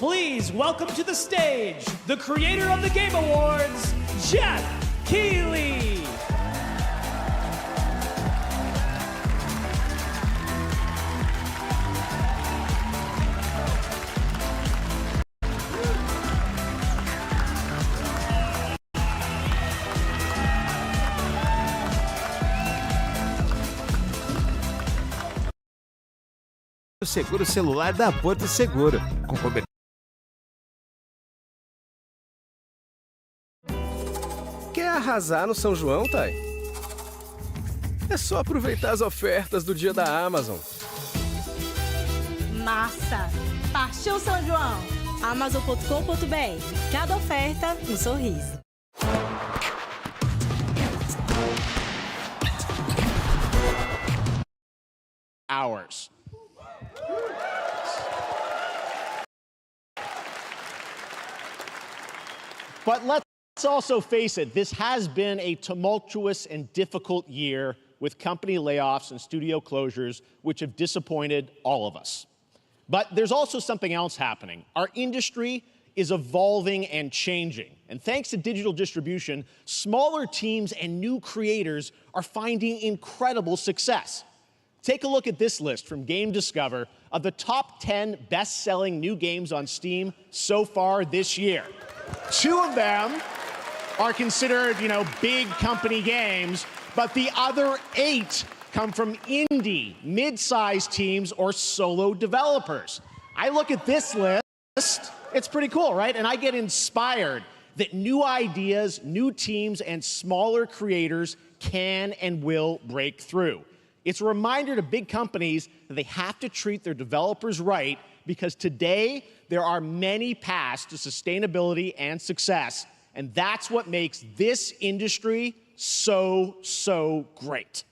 Please welcome to the stage the creator of the Game Awards, Jeff Keighley. seguro celular da Porto Seguro. Com cobertura. Quer arrasar no São João, Thay? É só aproveitar as ofertas do dia da Amazon. Massa! Partiu São João! Amazon.com.br. Cada oferta, um sorriso. Hours. But let's also face it, this has been a tumultuous and difficult year with company layoffs and studio closures, which have disappointed all of us. But there's also something else happening. Our industry is evolving and changing. And thanks to digital distribution, smaller teams and new creators are finding incredible success. Take a look at this list from Game Discover of the top 10 best-selling new games on Steam so far this year. 2 of them are considered, big company games, but the other 8 come from indie, mid-sized teams, or solo developers. I look at this list, it's pretty cool, right? And I get inspired that new ideas, new teams, and smaller creators can and will break through. It's a reminder to big companies that they have to treat their developers right, because today there are many paths to sustainability and success, and that's what makes this industry so great.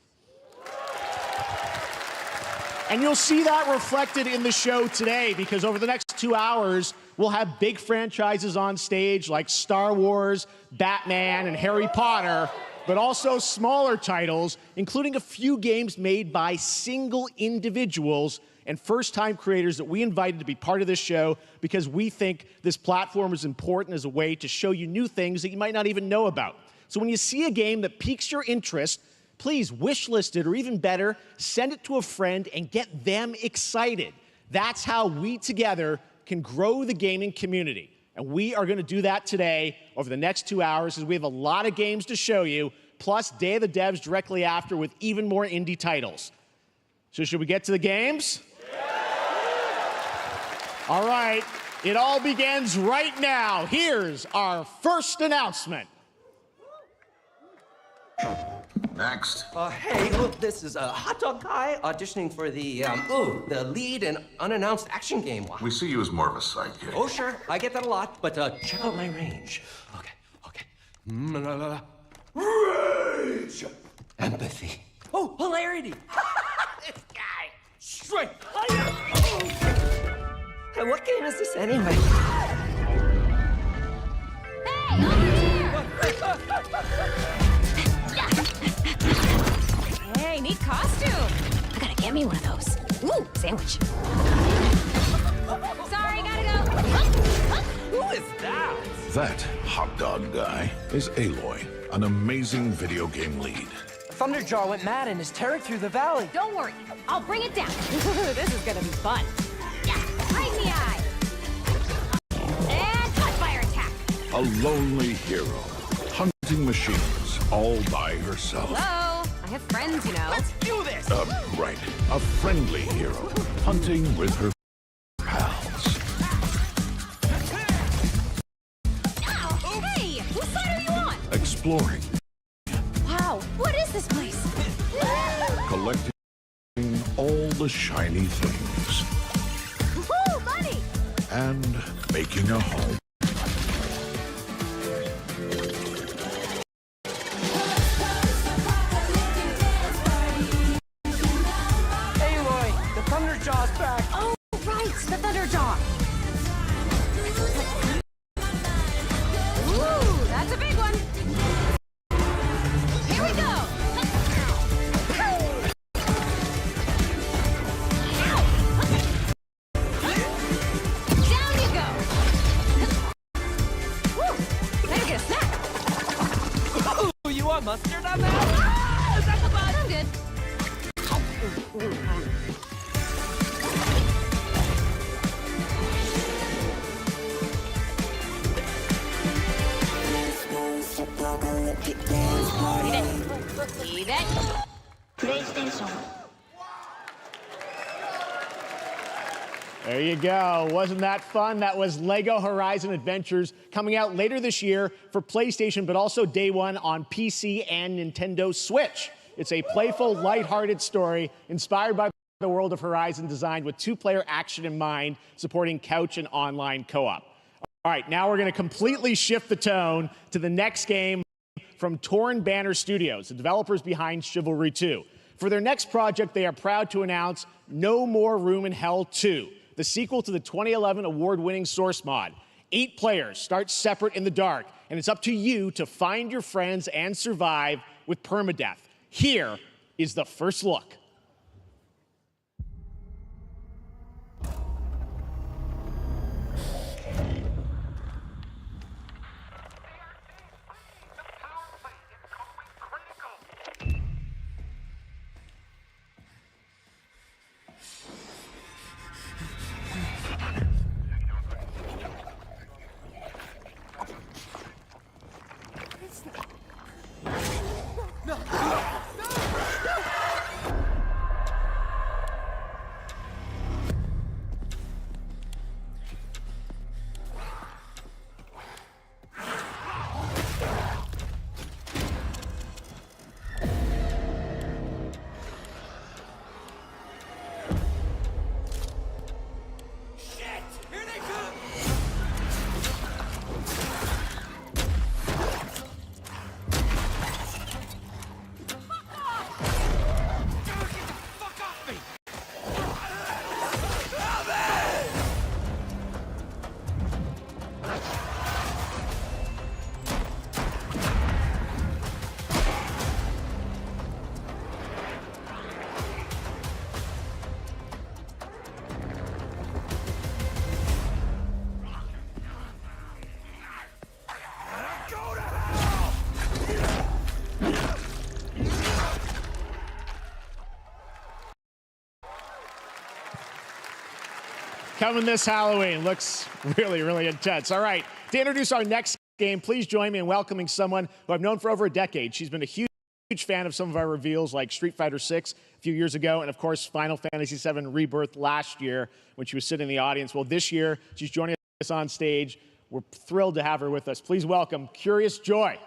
And you'll see that reflected in the show today, because over the next 2 hours, we'll have big franchises on stage like Star Wars, Batman, and Harry Potter, but also smaller titles, including a few games made by single individuals and first-time creators that we invited to be part of this show because we think this platform is important as a way to show you new things that you might not even know about. So when you see a game that piques your interest, please wishlist it, or even better, send it to a friend and get them excited. That's how we together can grow the gaming community. And we are going to do that today over the next 2 hours, as we have a lot of games to show you, plus Day of the Devs directly after with even more indie titles. So should we get to the games? All right, it all begins right now. Here's our first announcement. Next. Hey, look, this is a hot dog guy auditioning for the lead and unannounced action game. We see you as more of a sidekick. Oh, sure, I get that a lot, but check out my range. Okay. Rage! Empathy. Oh, hilarity! This guy! Strength! Hey, what game is this anyway? Hey, over here! Hey, neat costume. I gotta get me one of those. Ooh, sandwich. Sorry, gotta go. Who is that? That hot dog guy is Aloy, an amazing video game lead. Thunderjaw went mad and is tearing through the valley. Don't worry, I'll bring it down. This is gonna be fun. Yeah, right in the eye. And hot fire attack. A lonely hero, hunting machines all by herself. Hello, I have friends, you know. Let's do this! Right. A friendly hero, hunting with her pals. Ow! Hey, whose side are you on? Exploring, Wow, what is this place? collecting all the shiny things, Woo, buddy! and making a home. Aloy, the Thunderjaw's back. Oh, right, the Thunderjaw. Ooh, that's a big one. Here we go. Down you go. Woo, better get a snack. Ooh, you want mustard on that? Is that the bug? I'm good. Leave it. プレイステーション There you go. Wasn't that fun? That was LEGO Horizon Adventures, coming out later this year for PlayStation, but also day one on PC and Nintendo Switch. It's a playful, lighthearted story inspired by the world of Horizon, designed with two-player action in mind, supporting couch and online co-op. All right, now we're going to completely shift the tone to the next game from Torn Banner Studios, the developers behind Chivalry 2. For their next project, they are proud to announce No More Room in Hell 2, the sequel to the 2011 award-winning Source mod. 8 players start separate in the dark, and it's up to you to find your friends and survive with permadeath. Here is the first look. Coming this Halloween. Looks really, really intense. All right, to introduce our next game, please join me in welcoming someone who I've known for over a decade. She's been a huge fan of some of our reveals, like Street Fighter 6 a few years ago, and of course, Final Fantasy 7 Rebirth last year when she was sitting in the audience. Well, this year, she's joining us on stage. We're thrilled to have her with us. Please welcome Curious Joy.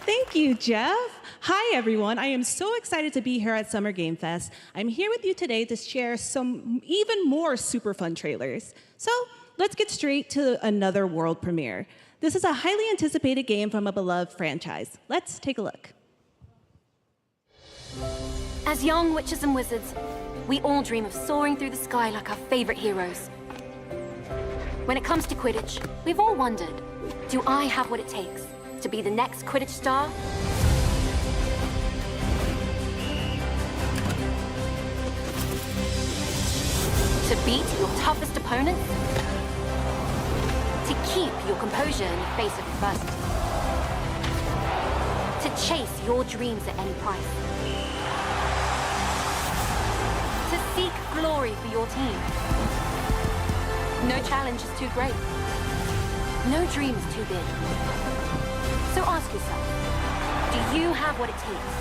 Thank you, Jeff. Hi, everyone. I am so excited to be here at Summer Game Fest. I'm here with you today to share some even more super fun trailers. So let's get straight to another world premiere. This is a highly anticipated game from a beloved franchise. Let's take a look. As young witches and wizards, we all dream of soaring through the sky like our favorite heroes. When it comes to Quidditch, we've all wondered, do I have what it takes to be the next Quidditch star? To beat your toughest opponents? To keep your composure in the face of adversity? To chase your dreams at any price? To seek glory for your team? No challenge is too great. No dream is too big. So ask yourself, do you have what it takes?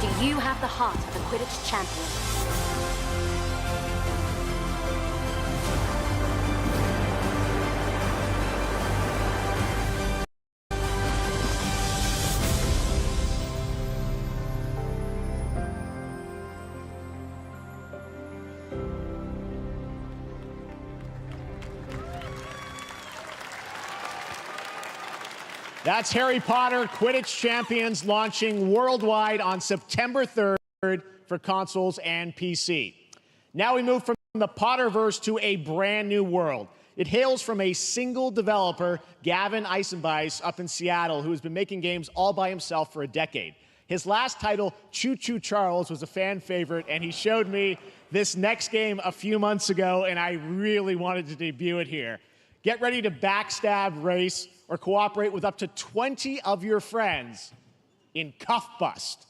Do you have the heart of a Quidditch champion? That's Harry Potter Quidditch Champions, launching worldwide on September 3rd for consoles and PC. Now we move from the Potterverse to a brand new world. It hails from a single developer, Gavin Eisenbeis, up in Seattle, who has been making games all by himself for a decade. His last title, Choo Choo Charles, was a fan favorite, and he showed me this next game a few months ago, and I really wanted to debut it here. Get ready to backstab, race, or cooperate with up to 20 of your friends in Cuff Bust.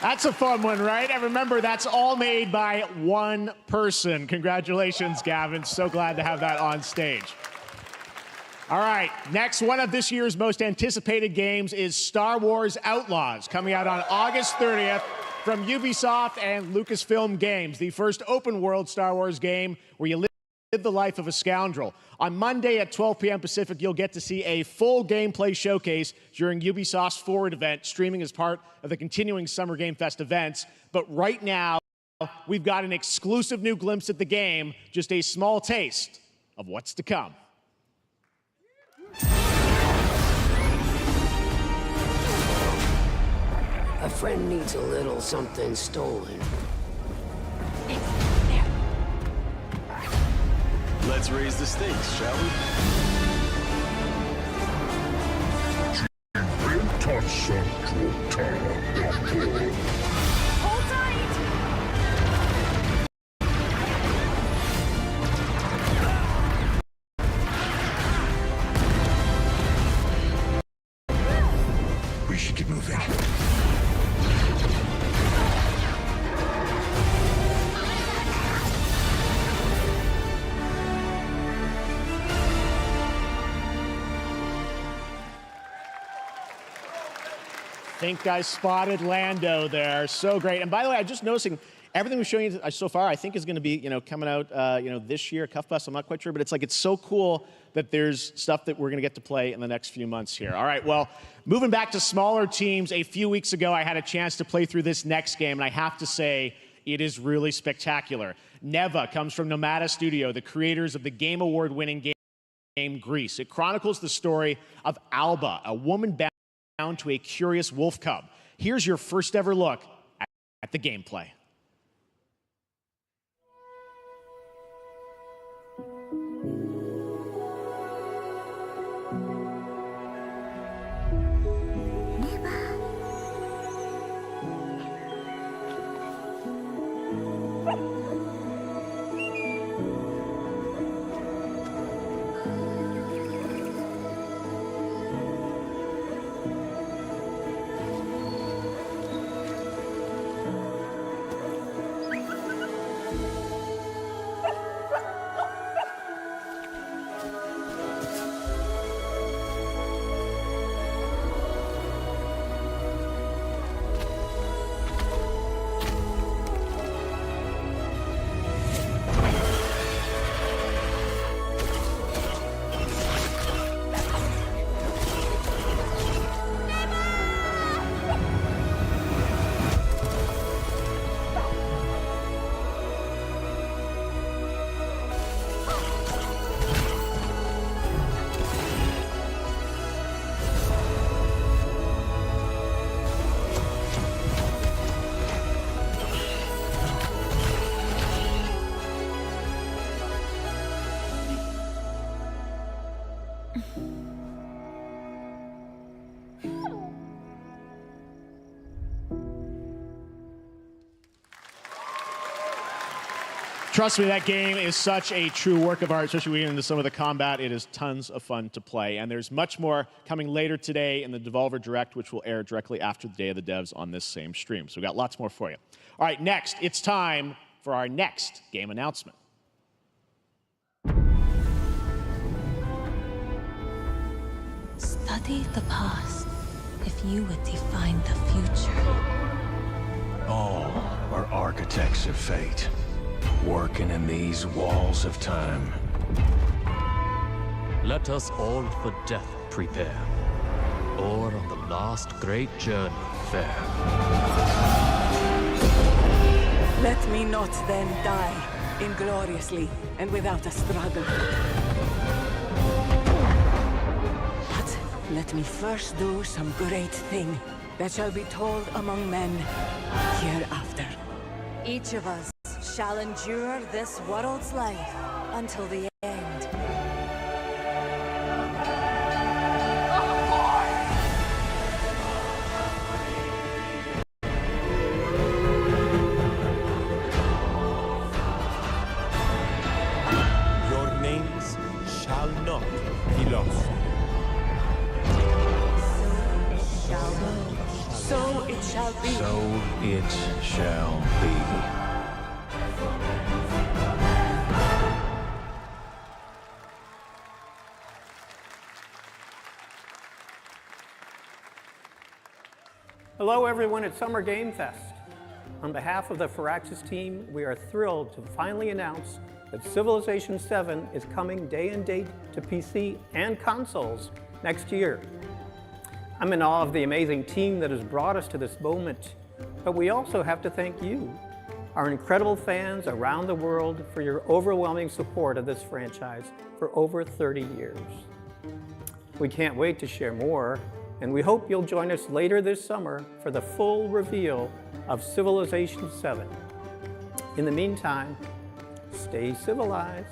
That's a fun one, right? And remember, that's all made by one person. Congratulations, Gavin. So glad to have that on stage. All right, next, one of this year's most anticipated games is Star Wars Outlaws, coming out on August 30th from Ubisoft and Lucasfilm Games, the first open-world Star Wars game where you live the life of a scoundrel. On Monday at 12 p.m. Pacific, you'll get to see a full gameplay showcase during Ubisoft's Forward event, streaming as part of the continuing Summer Game Fest events. But right now, we've got an exclusive new glimpse at the game, just a small taste of what's to come. A friend needs a little something stolen. Let's raise the stakes, shall we? Hold tight! We should get moving. I think I spotted Lando there. So great. And by the way, I'm just noticing everything we're showing you so far, I think is going to be, coming out, this year, Cuff Bus. I'm not quite sure, but it's so cool that there's stuff that we're going to get to play in the next few months here. All right, well, moving back to smaller teams, a few weeks ago, I had a chance to play through this next game, and I have to say, it is really spectacular. Neva comes from Nomada Studio, the creators of the Game Award-winning game Grease. It chronicles the story of Alba, a woman bound to a curious wolf cub. Here's your first ever look at the gameplay. Trust me, that game is such a true work of art, especially when we get into some of the combat. It is tons of fun to play. And there's much more coming later today in the Devolver Direct, which will air directly after the Day of the Devs on this same stream. So we've got lots more for you. All right, next, it's time for our next game announcement. Study the past if you would define the future. All are architects of fate, working in these walls of time. Let us all for death prepare, or on the last great journey fare. Let me not then die ingloriously and without a struggle. But let me first do some great thing that shall be told among men hereafter. Each of us shall endure this world's life until the end. Your names shall not be lost. So it shall shall be. So it shall be. Hello everyone at Summer Game Fest. On behalf of the Firaxis team, we are thrilled to finally announce that Civilization 7 is coming day and date to PC and consoles next year. I'm in awe of the amazing team that has brought us to this moment, but we also have to thank you, our incredible fans around the world, for your overwhelming support of this franchise for over 30 years. We can't wait to share more, and we hope you'll join us later this summer for the full reveal of Civilization 7. In the meantime, stay civilized.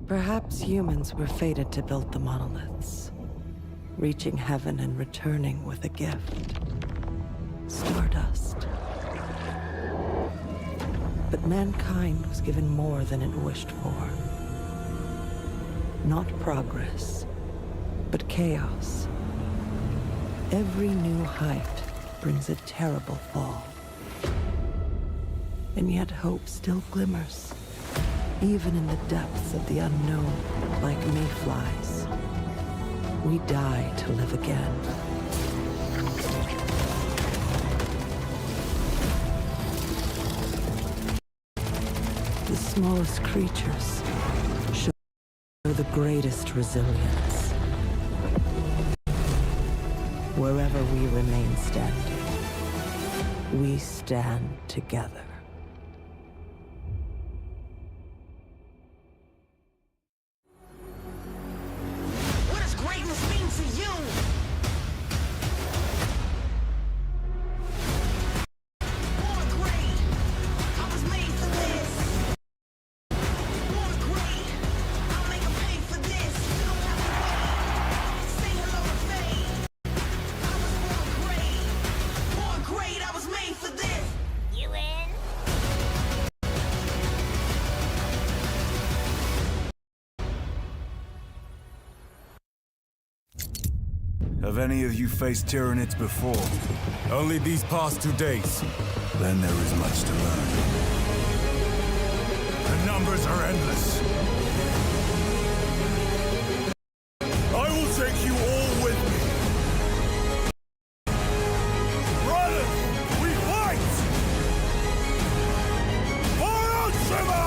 Perhaps humans were fated to build the monoliths, reaching heaven and returning with a gift. Stardust. But mankind was given more than it wished for. Not progress, but chaos. Every new height brings a terrible fall. And yet hope still glimmers. Even in the depths of the unknown, like mayflies, we die to live again. The smallest creatures show the greatest resilience. Wherever we remain standing, we stand together. Have any of you faced Tyranids before? Only these past 2 days. Then there is much to learn. The numbers are endless. I will take you all with me. Brothers, we fight! For Ultima!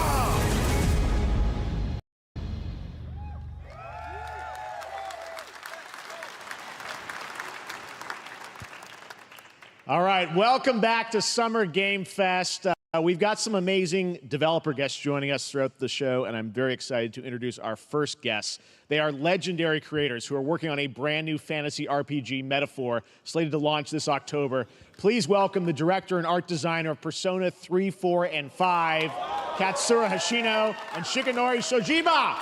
All right, welcome back to Summer Game Fest. We've got some amazing developer guests joining us throughout the show, and I'm very excited to introduce our first guests. They are legendary creators who are working on a brand new fantasy RPG, Metaphor, slated to launch this October. Please welcome the director and art designer of Persona 3, 4, and 5, Katsura Hoshino and Shikanori Shojima.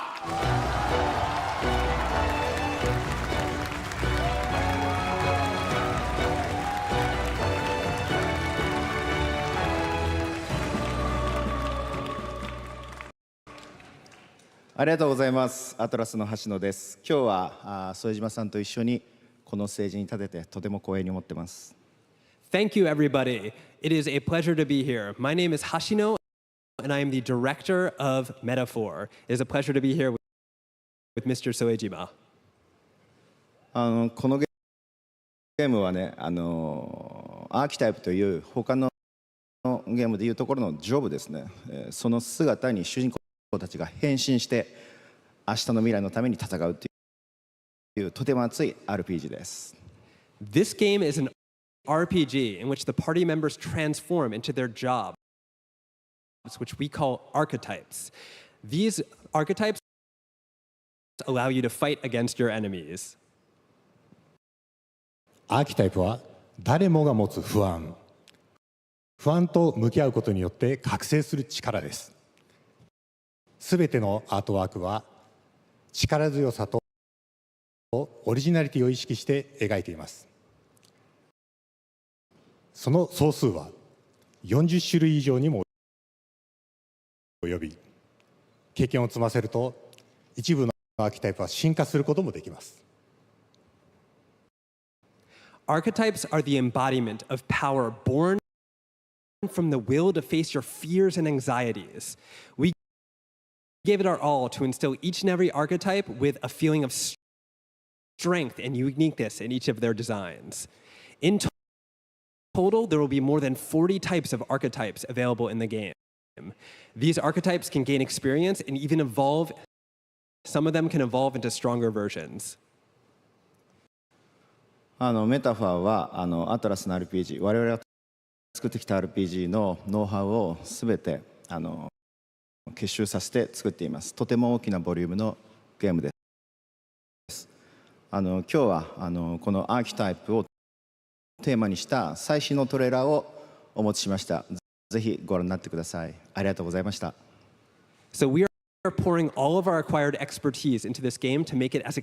ありがとうございます。アトラスの橋野です。今日は副島さんと一緒にこのステージに立ててとても光栄に思ってます。Thank you, everybody. It is a pleasure to be here. My name is Hashino, and I am the director of Metaphor. It is a pleasure to be here with Mr. Soejima. このゲームはね、アーキタイプという他のゲームでいうところのジョブですね。その姿に主人公たちが変身して明日の未来のために戦うというとても熱い RPG です。This game is an RPG in which the party members transform into their jobs, which we call archetypes. These archetypes allow you to fight against your enemies. アーキタイプは誰もが持つ不安と向き合うことによって覚醒する力です。すべてのアートワークは力強さとオリジナリティを意識して描いています。その総数は40種類以上にも及び、経験を積ませると一部のアーキタイプは進化することもできます。Archetypes are the embodiment of power born from the will to face your fears and anxieties. We gave it our all to instill each and every archetype with a feeling of strength and uniqueness in each of their designs. In total, there will be more than 40 types of archetypes available in the game. These archetypes can gain experience and even evolve. Some of them can evolve into stronger versions. メタファーはアトラスの RPG、我々が作ってきた RPG のノウハウをすべて結集させて作っています。とても大きなボリュームのゲームです。今日はこのアーキタイプをテーマにした最新のトレーラーをお持ちしました。ぜひご覧になってください。ありがとうございました。So we are pouring all of our acquired expertise into this game to make it as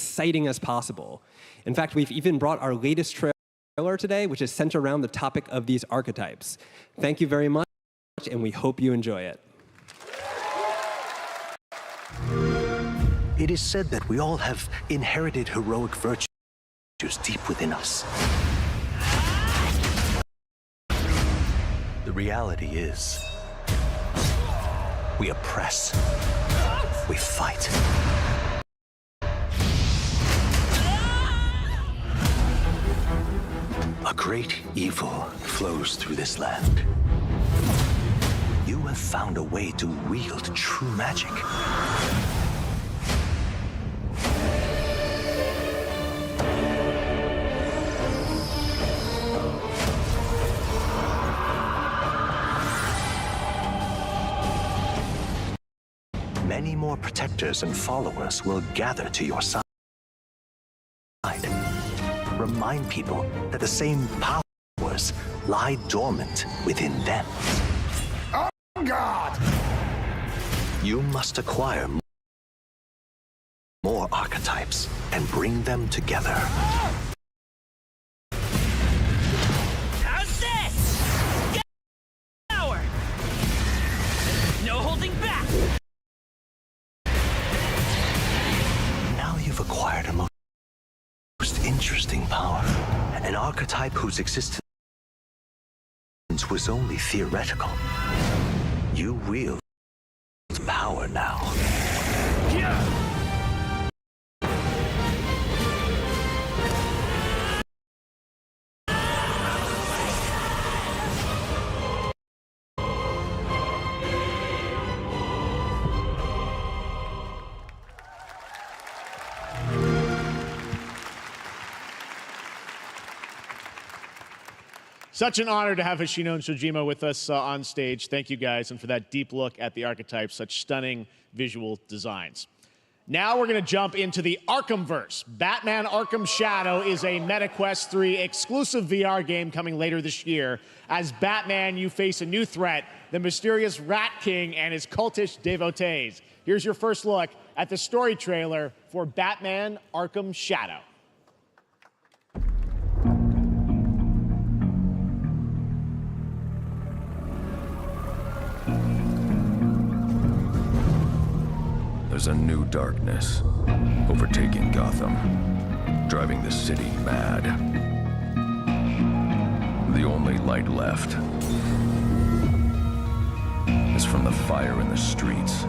exciting as possible. In fact, we've even brought our latest trailer today, which is centered around the topic of these archetypes. Thank you very much, and we hope you enjoy it. It is said that we all have inherited heroic virtues deep within us. The reality is, we oppress, we fight. A great evil flows through this land. You have found a way to wield true magic. Many more protectors and followers will gather to your side. Remind people that the same powers lie dormant within them. Oh, God! You must acquire more archetypes and bring them together. How's this? Get power! No holding back! Now you've acquired a most interesting power. An archetype whose existence was only theoretical. You wield power now. Such an honor to have Hoshino and Shojima with us on stage. Thank you guys, and for that deep look at the archetypes, such stunning visual designs. Now we're going to jump into the Arkhamverse. Batman Arkham Shadow is a MetaQuest 3 exclusive VR game coming later this year. As Batman, you face a new threat, the mysterious Rat King and his cultish devotees. Here's your first look at the story trailer for Batman Arkham Shadow. There's a new darkness overtaking Gotham, driving the city mad. The only light left is from the fire in the streets,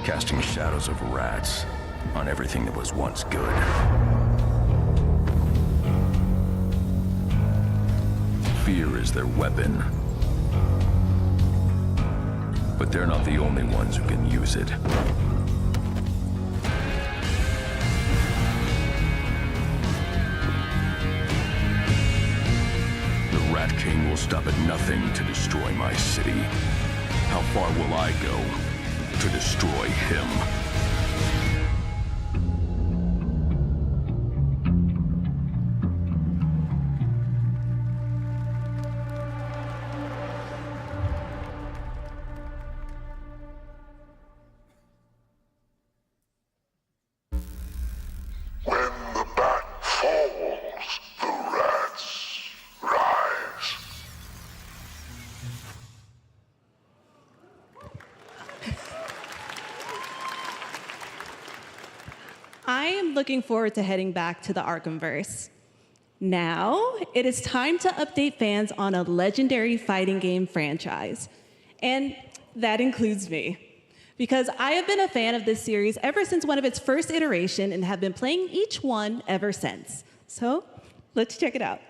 casting shadows of rats on everything that was once good. Fear is their weapon. But they're not the only ones who can use it. The Rat King will stop at nothing to destroy my city. How far will I go to destroy him? I am looking forward to heading back to the Arkhamverse. Now, it is time to update fans on a legendary fighting game franchise. And that includes me. Because I have been a fan of this series ever since one of its first iteration and have been playing each one ever since. So, let's check it out.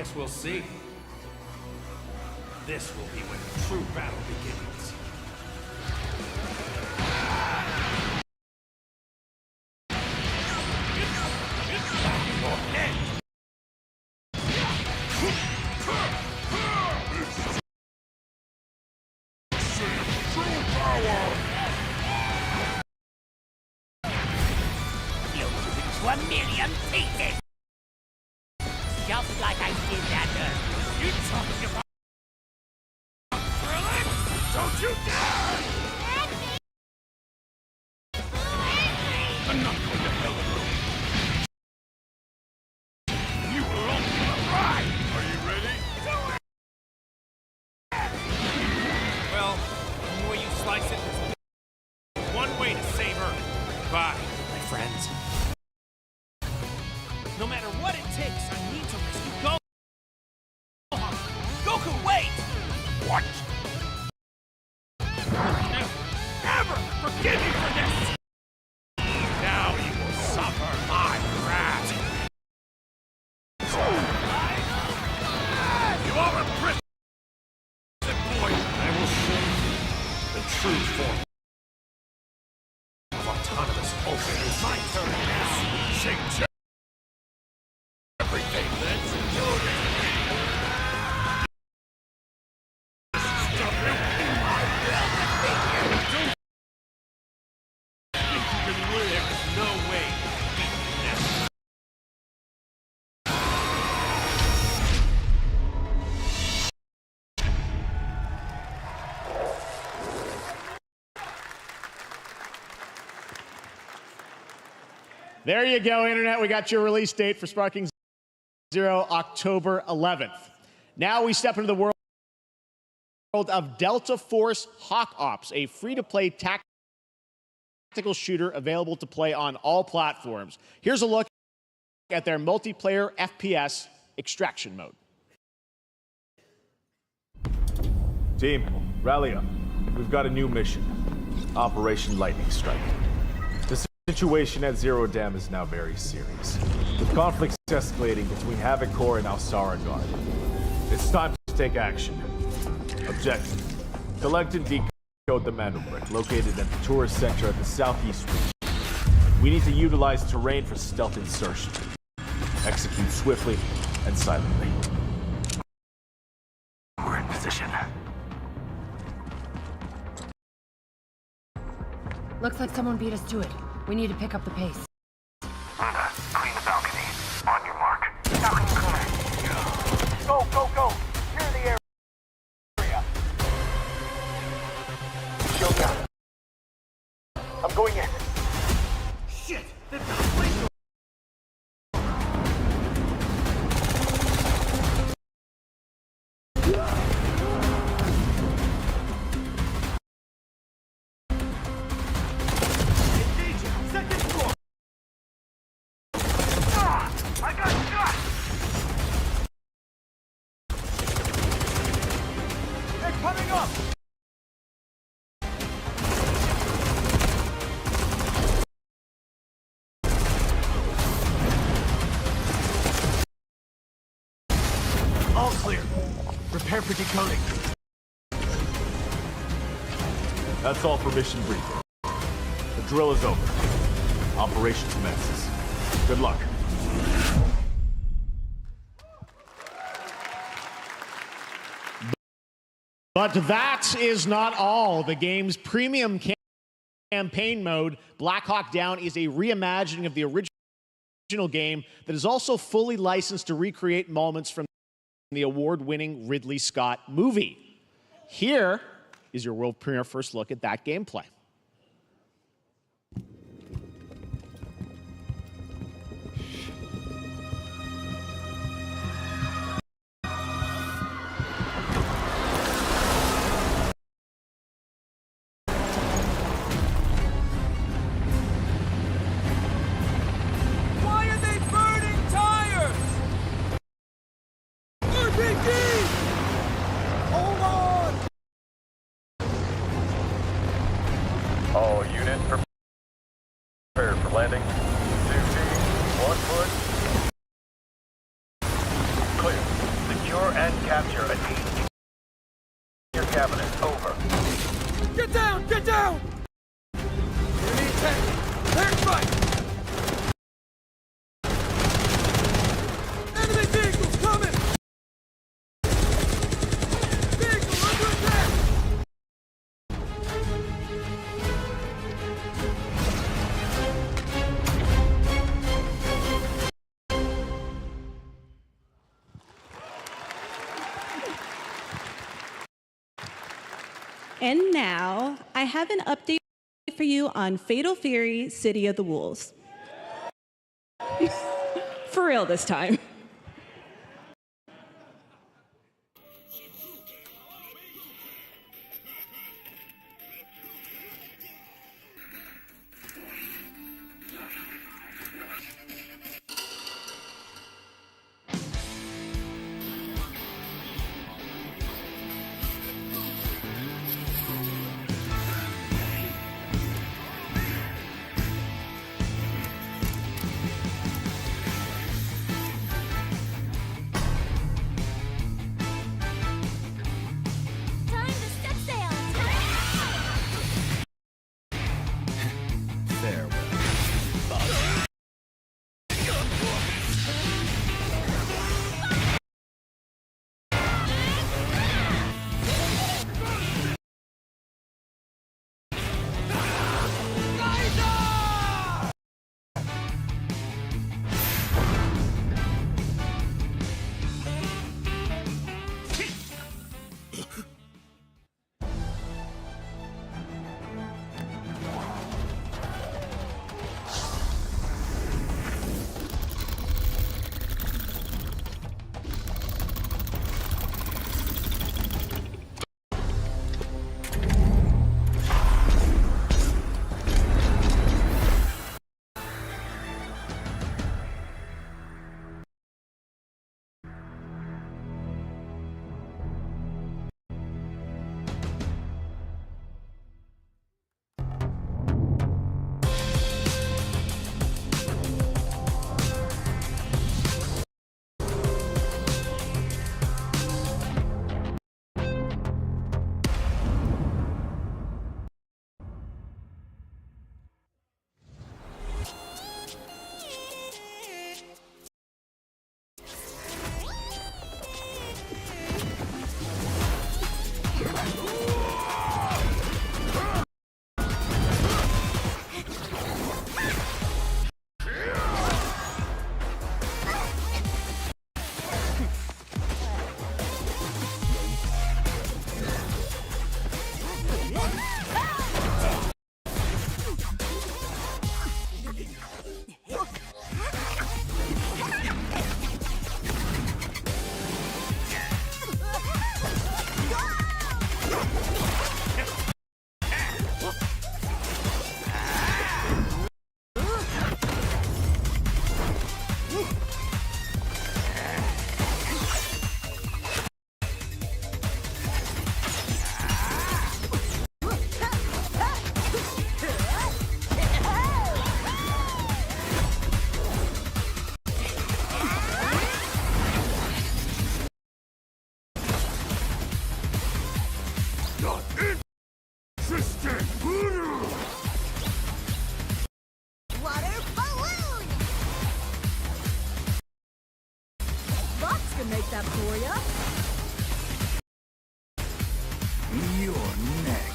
Guess we'll see. This will be when the true battle begins. A million pieces! Just like I did that earlier. You talking about thrilling? Don't you dare! I'm not going to hell alone. You were only a ride! Are you ready? Do it! Well, the way you slice it, there's one way to save Earth. Goodbye, my friends. No matter what it takes, I need to rescue Gohan. Goku, wait! What? I'll never forgive you for this! Now you will suffer my wrath! You are a prison boy! I will show you the true form of autonomous Ultra. It's my turn now! Shake everything. Let's do this. Stop it. There is no way. There you go, Internet. We got your release date for Sparking Zero, October 11th. Now we step into the world of Delta Force Hawk Ops, a free-to-play tactical shooter available to play on all platforms. Here's a look at their multiplayer FPS extraction mode. Team, rally up. We've got a new mission. Operation Lightning Strike. The situation at Zero Dam is now very serious, with conflicts escalating between Havoc Corps and Alsara Guard. It's time to take action. Objective: collect and decode the Manobrick, located at the tourist center at the southeast region. We need to utilize terrain for stealth insertion. Execute swiftly and silently. We're in position. Looks like someone beat us to it. We need to pick up the pace. Luna, clean the balcony. On your mark. Balcony clear. Go, go, go! Clear the area. Shield down. I'm going in. Shit! They've got a flamethrower! All clear. Prepare for decoding. That's all for mission briefing. The drill is over. Operation commences. Good luck. But that is not all. The game's premium campaign mode, Black Hawk Down, is a reimagining of the original game that is also fully licensed to recreate moments from the award-winning Ridley Scott movie. Here is your world premiere first look at that gameplay. Why are they burning tires? RPG! Hold on! All units prepare for landing. 2 teams, 1 foot. Clear. and capture a team. Your cabinet, over. Get down! Get down! Enemy attack! Air strike! Enemy vehicles coming! Vehicle under attack! And now, I have an update for you on Fatal Fury, City of the Wolves. For real this time. Make that for ya. You're next.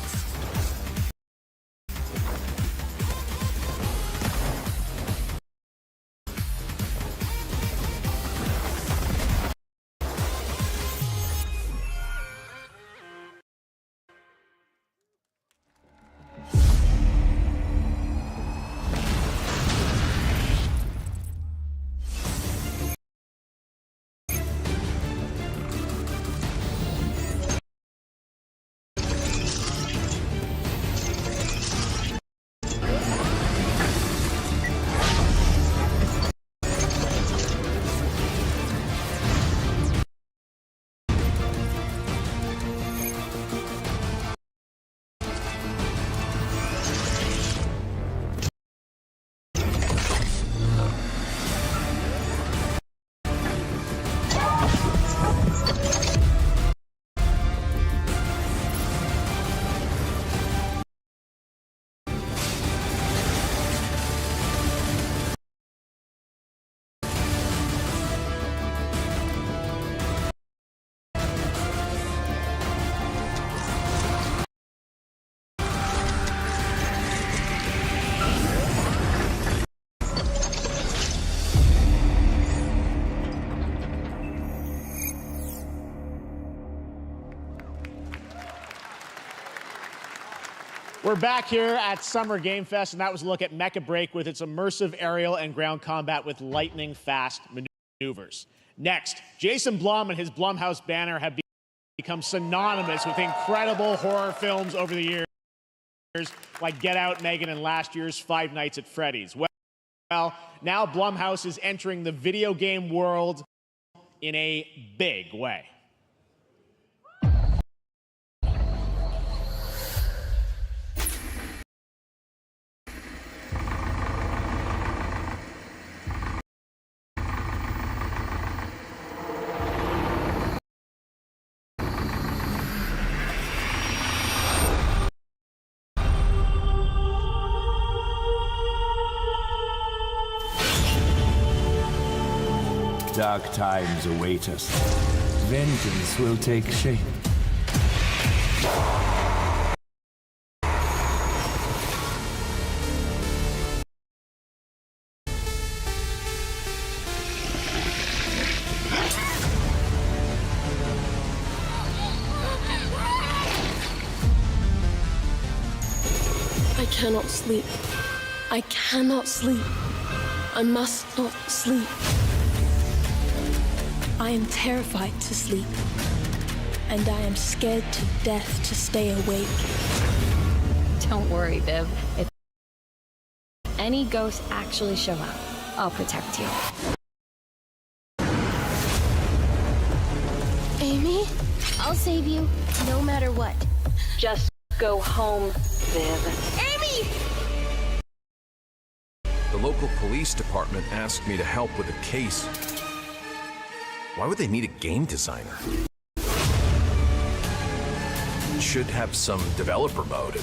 We're back here at Summer Game Fest, and that was a look at Mecha Break with its immersive aerial and ground combat with lightning-fast maneuvers. Next, Jason Blum and his Blumhouse banner have become synonymous with incredible horror films over the years, like Get Out, Megan, and last year's Five Nights at Freddy's. Well, now Blumhouse is entering the video game world in a big way. Dark times await us. Vengeance will take shape. I cannot sleep. I cannot sleep. I must not sleep. I am terrified to sleep, and I am scared to death to stay awake. Don't worry, Viv. If any ghosts actually show up, I'll protect you. Amy? I'll save you, no matter what. Just go home, Viv. Amy! The local police department asked me to help with a case. Why would they need a game designer? Should have some developer mode.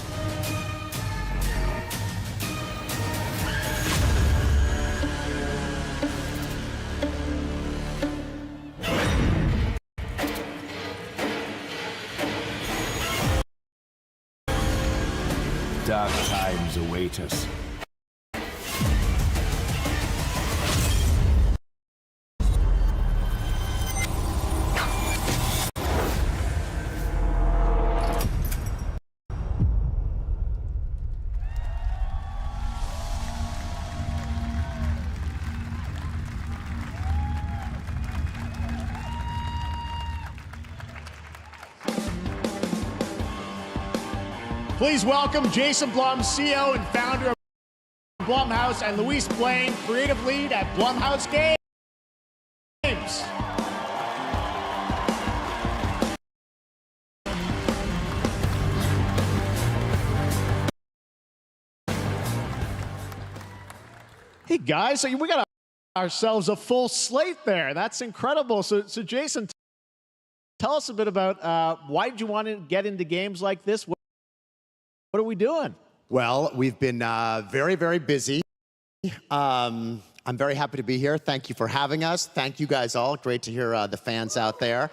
Dark times await us. Please welcome Jason Blum, CEO and founder of Blumhouse, and Luis Blaine, creative lead at Blumhouse Games. Hey guys, so we got ourselves a full slate there. That's incredible. So Jason, tell us a bit about why did you want to get into games like this? What are we doing? Well, we've been very, very busy. I'm very happy to be here. Thank you for having us. Thank you guys all. Great to hear the fans out there.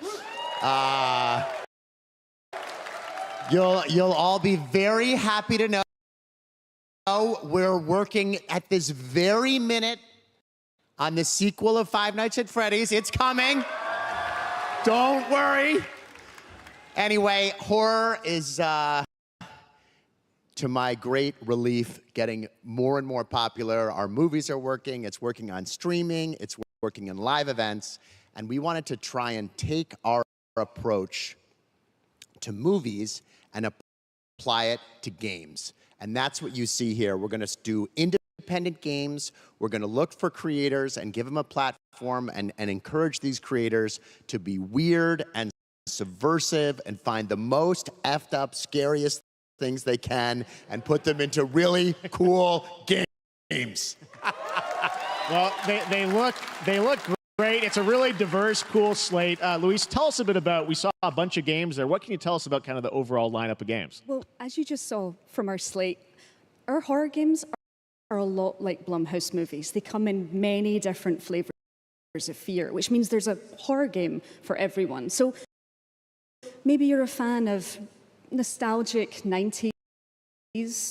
You'll all be very happy to know we're working at this very minute on the sequel of Five Nights at Freddy's. It's coming. Don't worry. Anyway, horror is, to my great relief, getting more and more popular. Our movies are working. It's working on streaming. It's working in live events. And we wanted to try and take our approach to movies and apply it to games. And that's what you see here. We're going to do independent games. We're going to look for creators and give them a platform and encourage these creators to be weird and subversive and find the most effed up, scariest things they can and put them into really cool games. Well, they look great. It's a really diverse, cool slate. Luis, tell us a bit about, we saw a bunch of games there. What can you tell us about kind of the overall lineup of games? Well, as you just saw from our slate, our horror games are a lot like Blumhouse movies. They come in many different flavors of fear, which means there's a horror game for everyone. So maybe you're a fan of nostalgic 90s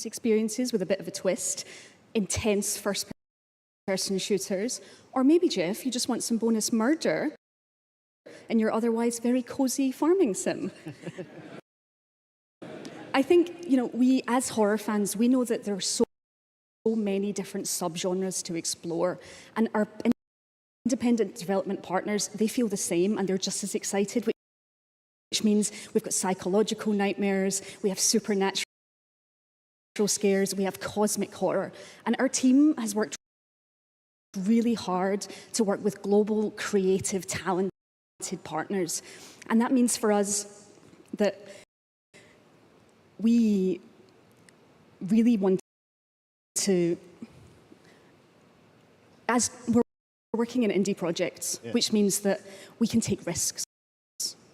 experiences with a bit of a twist, intense first-person shooters, or maybe, Jeff, you just want some bonus murder in your otherwise very cozy farming sim. I think, you know, we as horror fans, we know that there are so many different subgenres to explore, and our independent development partners, they feel the same and they're just as excited, which means we've got psychological nightmares, we have supernatural scares, we have cosmic horror. And our team has worked really hard to work with global, creative, talented partners. And that means for us that we really want to, as we're working in indie projects, which means that we can take risks.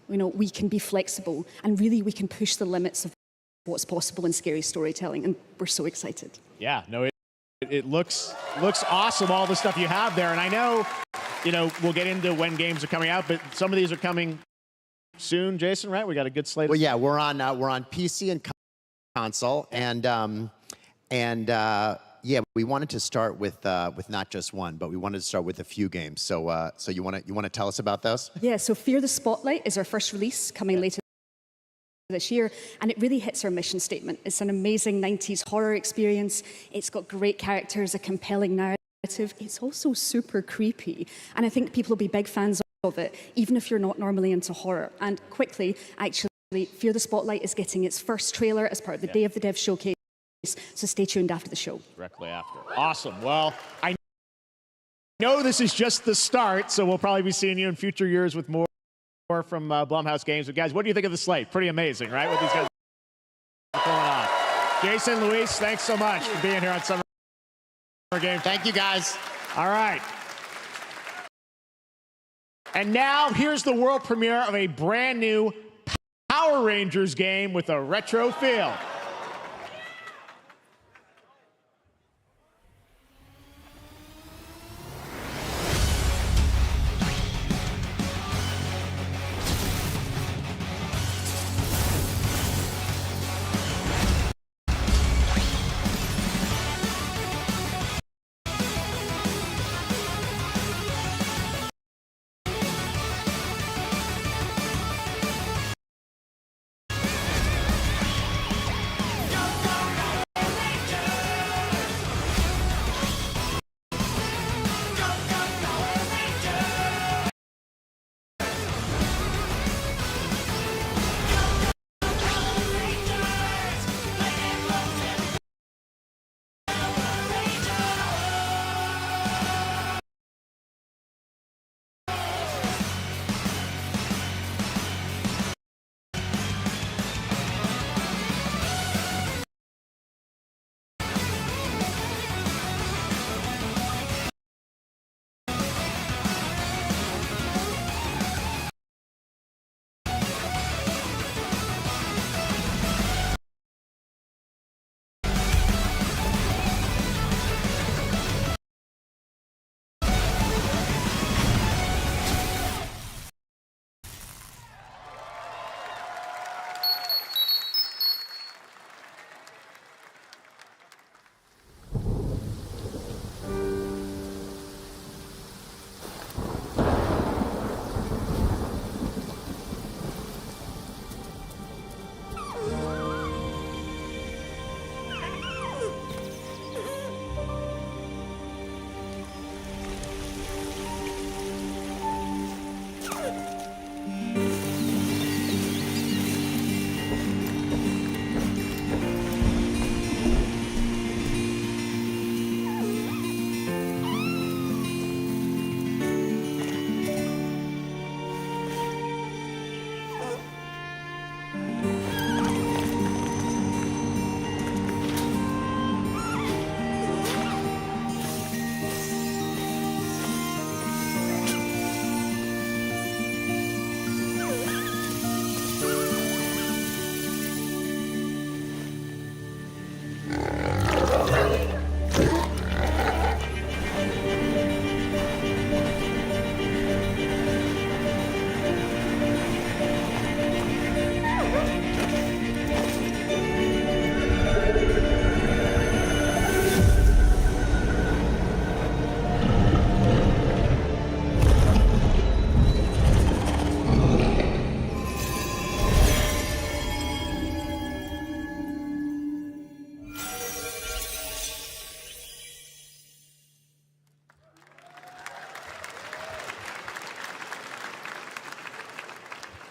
You know, we can be flexible, and really we can push the limits of what's possible in scary storytelling, and we're so excited. Yeah, no, it looks awesome, all the stuff you have there. And I know, you know, we'll get into when games are coming out, but some of these are coming soon, Jason, right? We got a good slate. Well, yeah, we're on PC and console, and yeah, we wanted to start with not just one, but we wanted to start with a few games. So so you want to tell us about those? Yeah, so Fear the Spotlight is our first release coming later this year, and it really hits our mission statement. It's an amazing 90s horror experience. It's got great characters, a compelling narrative. It's also super creepy, and I think people will be big fans of it, even if you're not normally into horror. And quickly, actually, Fear the Spotlight is getting its first trailer as part of the Day of the Dev showcase, so stay tuned after the show. Directly after. Awesome. Well, I know this is just the start, so we'll probably be seeing you in future years with more from Blumhouse Games. But guys, what do you think of the slate? Pretty amazing, right? What these guys are going on. Jason, Luis, thanks so much for being here on Summer Games. Thank you, guys. All right. And now here's the world premiere of a brand new Power Rangers game with a retro feel.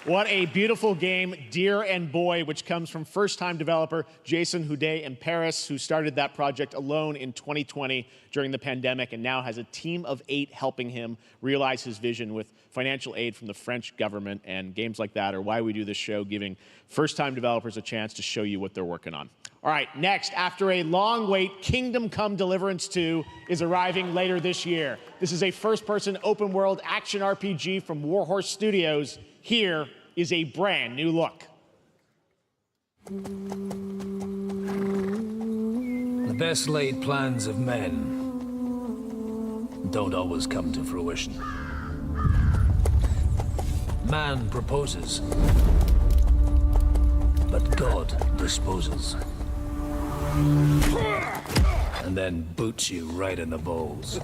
What a beautiful game, Dear and Boy, which comes from first-time developer Jason Houdet in Paris, who started that project alone in 2020 during the pandemic and now has a team of 8 helping him realize his vision with financial aid from the French government. And games like that are why we do this show, giving first-time developers a chance to show you what they're working on. All right, next, after a long wait, Kingdom Come Deliverance 2 is arriving later this year. This is a first-person open-world action RPG from Warhorse Studios. Here is a brand new look. The best laid plans of men don't always come to fruition. Man proposes, but God disposes. And then boots you right in the balls.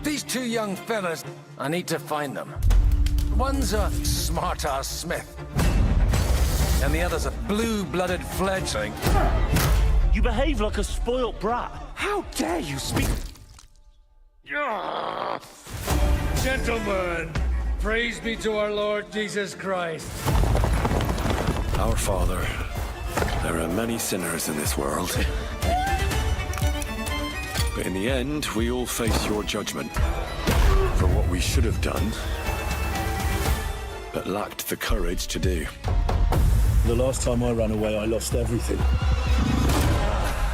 These 2 young fellas, I need to find them. One's a smart-ass smith, and the other's a blue-blooded fledgling. You behave like a spoilt brat. How dare you speak? Gentlemen, praise be to our Lord Jesus Christ. Our Father, there are many sinners in this world. But in the end, we all face your judgment for what we should have done, but lacked the courage to do. The last time I ran away, I lost everything.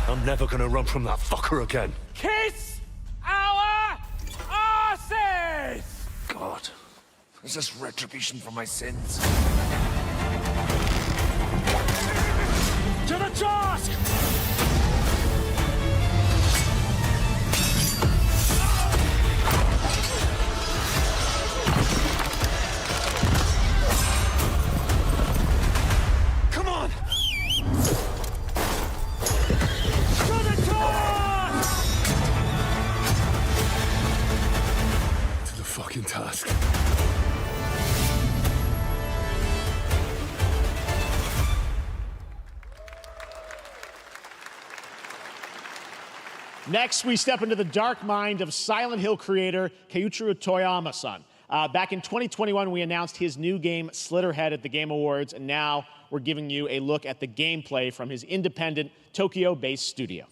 I'm never gonna run from that fucker again. Kiss our asses! God, is this retribution for my sins? To the task! Come on! To the task! To the fucking task. Next, we step into the dark mind of Silent Hill creator Keiichiro Toyama-san. Back in 2021, we announced his new game, Slitterhead, at the Game Awards, and now we're giving you a look at the gameplay from his independent, Tokyo-based studio.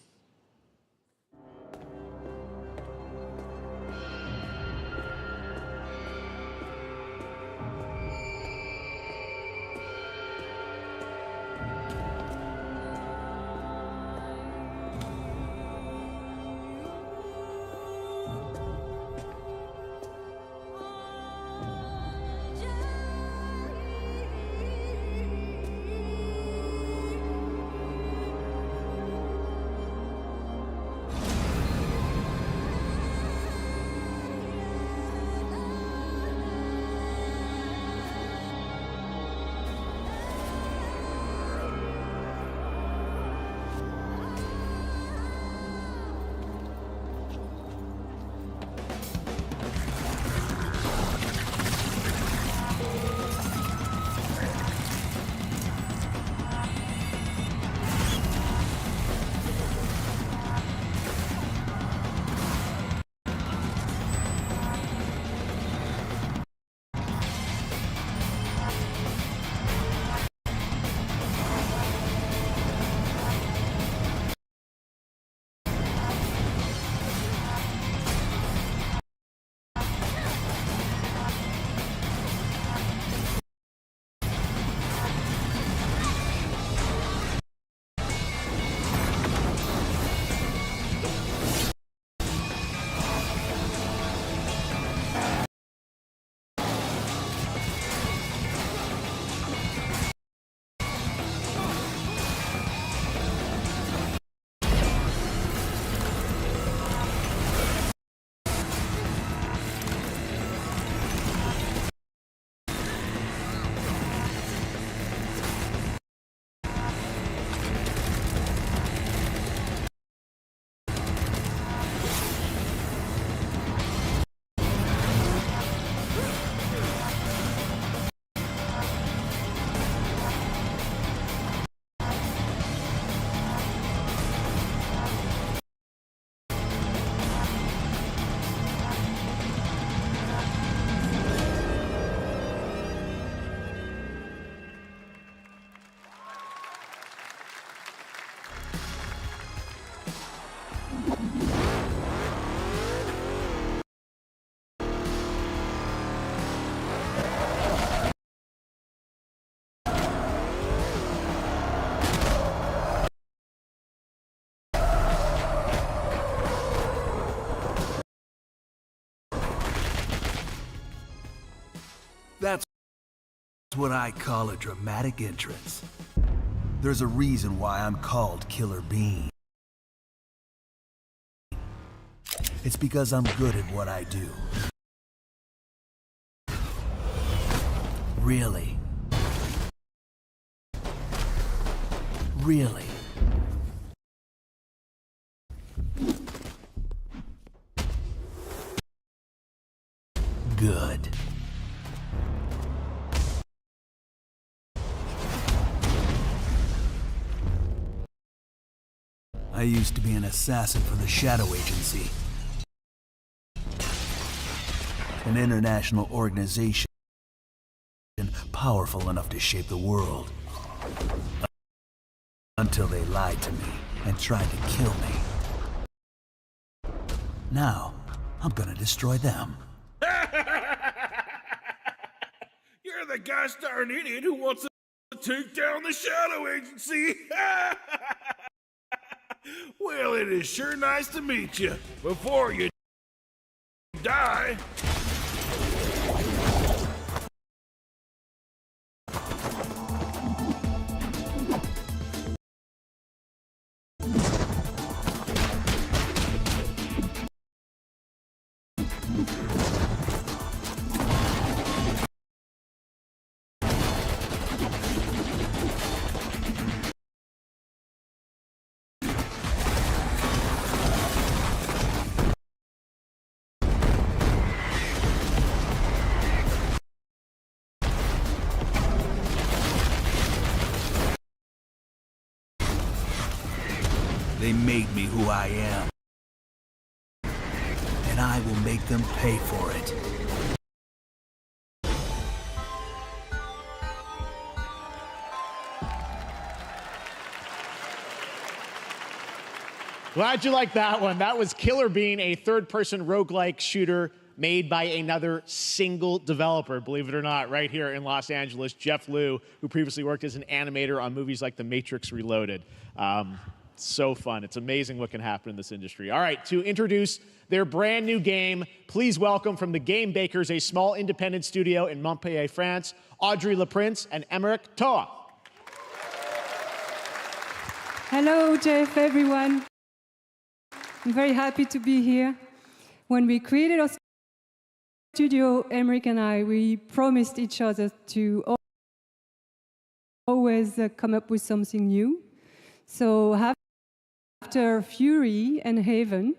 what I call a dramatic entrance. There's a reason why I'm called Killer Bean. It's because I'm good at what I do. Really. Really. Good. I used to be an assassin for the Shadow Agency, an international organization powerful enough to shape the world. Until they lied to me and tried to kill me. Now, I'm gonna destroy them. You're the gosh darn idiot who wants to take down the Shadow Agency! Well, it is sure nice to meet you. Before you die... They made me who I am. And I will make them pay for it. Glad you liked that one. That was Killer Bean, a third-person roguelike shooter made by another single developer, believe it or not, right here in Los Angeles, Jeff Liu, who previously worked as an animator on movies like The Matrix Reloaded. So fun. It's amazing what can happen in this industry. All right, to introduce their brand new game, please welcome from the Game Bakers, a small independent studio in Montpellier, France, Audrey Leprince and Emmerich Toa. Hello, Jeff, everyone. I'm very happy to be here. When we created our studio, Emmerich and I, we promised each other to always come up with something new. So after Fury and Haven,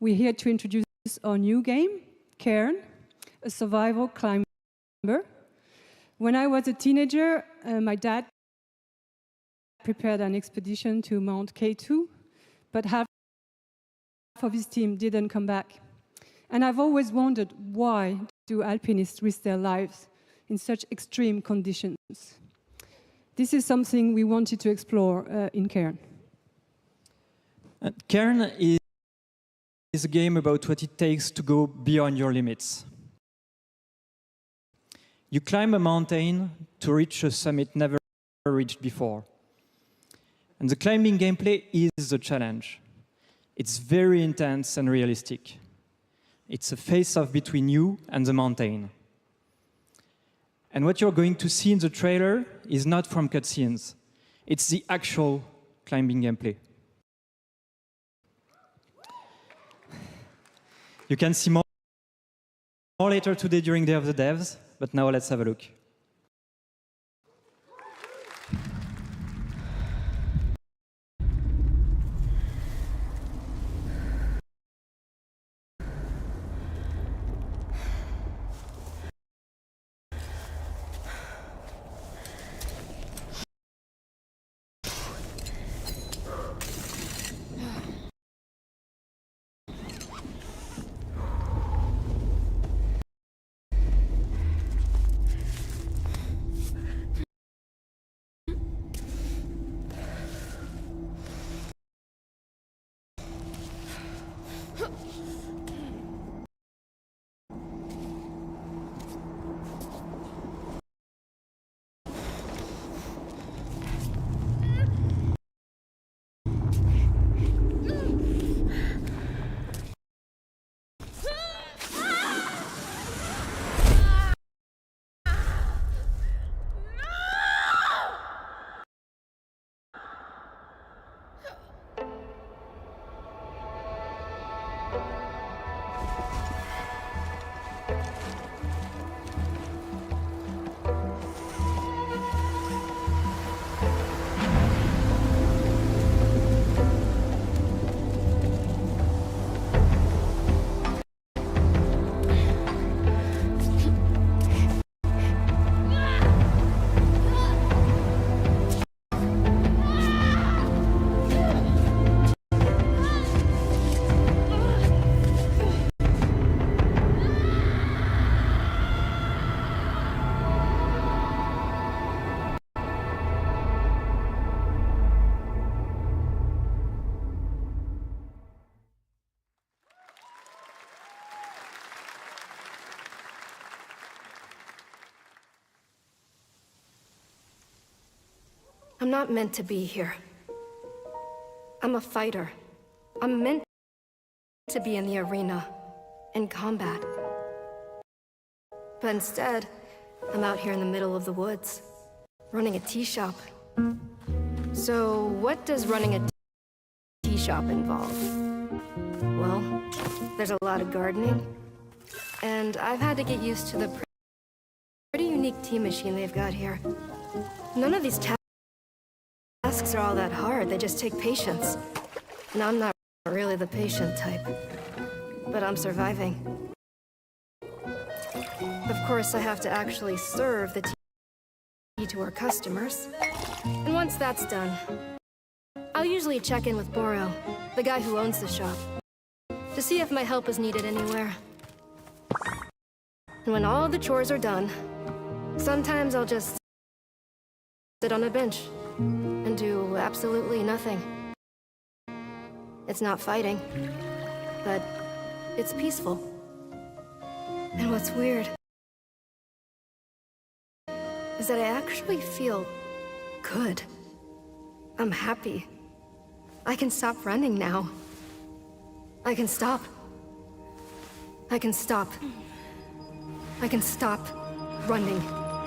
we're here to introduce our new game, Cairn, a survival climber. When I was a teenager, my dad prepared an expedition to Mount K2, but half of his team didn't come back. And I've always wondered, why do alpinists risk their lives in such extreme conditions? This is something we wanted to explore in Cairn. Cairn is a game about what it takes to go beyond your limits. You climb a mountain to reach a summit never reached before. And the climbing gameplay is a challenge. It's very intense and realistic. It's a face-off between you and the mountain. And what you're going to see in the trailer is not from cutscenes. It's the actual climbing gameplay. You can see more later today during Day of the Devs, but now let's have a look. I'm not meant to be here. I'm a fighter. I'm meant to be in the arena, in combat. But instead, I'm out here in the middle of the woods, running a tea shop. So what does running a tea shop involve? Well, there's a lot of gardening, and I've had to get used to the pretty unique tea machine they've got here. None of these tasks are all that hard, they just take patience. And I'm not really the patient type, but I'm surviving. Of course, I have to actually serve the tea to our customers. And once that's done, I'll usually check in with Boro, the guy who owns the shop, to see if my help is needed anywhere. And when all the chores are done, sometimes I'll just sit on a bench and do absolutely nothing. It's not fighting, but it's peaceful. And what's weird is that I actually feel good. I'm happy. I can stop running now. I can stop. I can stop. I can stop running.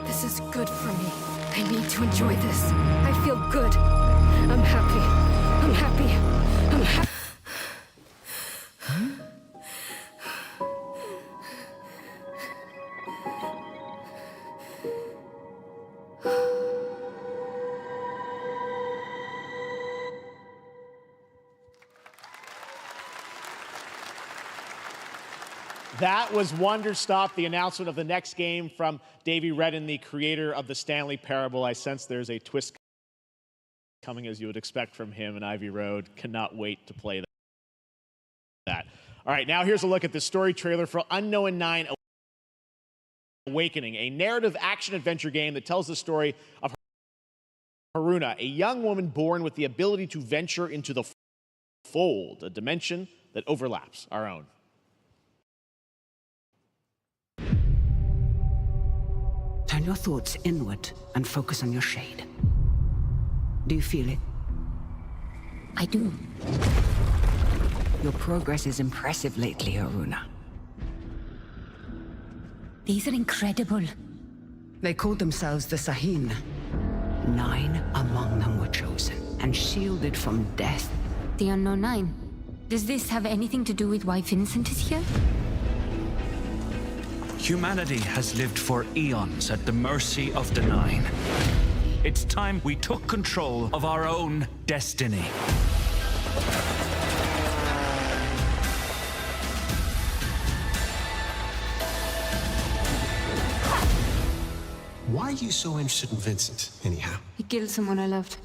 This is good for me. I need to enjoy this. I feel good. I'm happy. I'm happy. I'm happy. That was Wonderstop, the announcement of the next game from Davey Redden, the creator of the Stanley Parable. I sense there's a twist coming, as you would expect from him in Ivy Road. Cannot wait to play that. All right, now here's a look at the story trailer for Unknown 9 Awakening, a narrative action-adventure game that tells the story of Haruna, a young woman born with the ability to venture into the fold, a dimension that overlaps our own. Turn your thoughts inward and focus on your shade. Do you feel it? I do. Your progress is impressive lately, Haruna. These are incredible. They called themselves the Sahin. 9 among them were chosen and shielded from death. The Unknown 9. Does this have anything to do with why Vincent is here? Humanity has lived for eons at the mercy of the 9. It's time we took control of our own destiny. Why are you so interested in Vincent, anyhow? He killed someone I loved.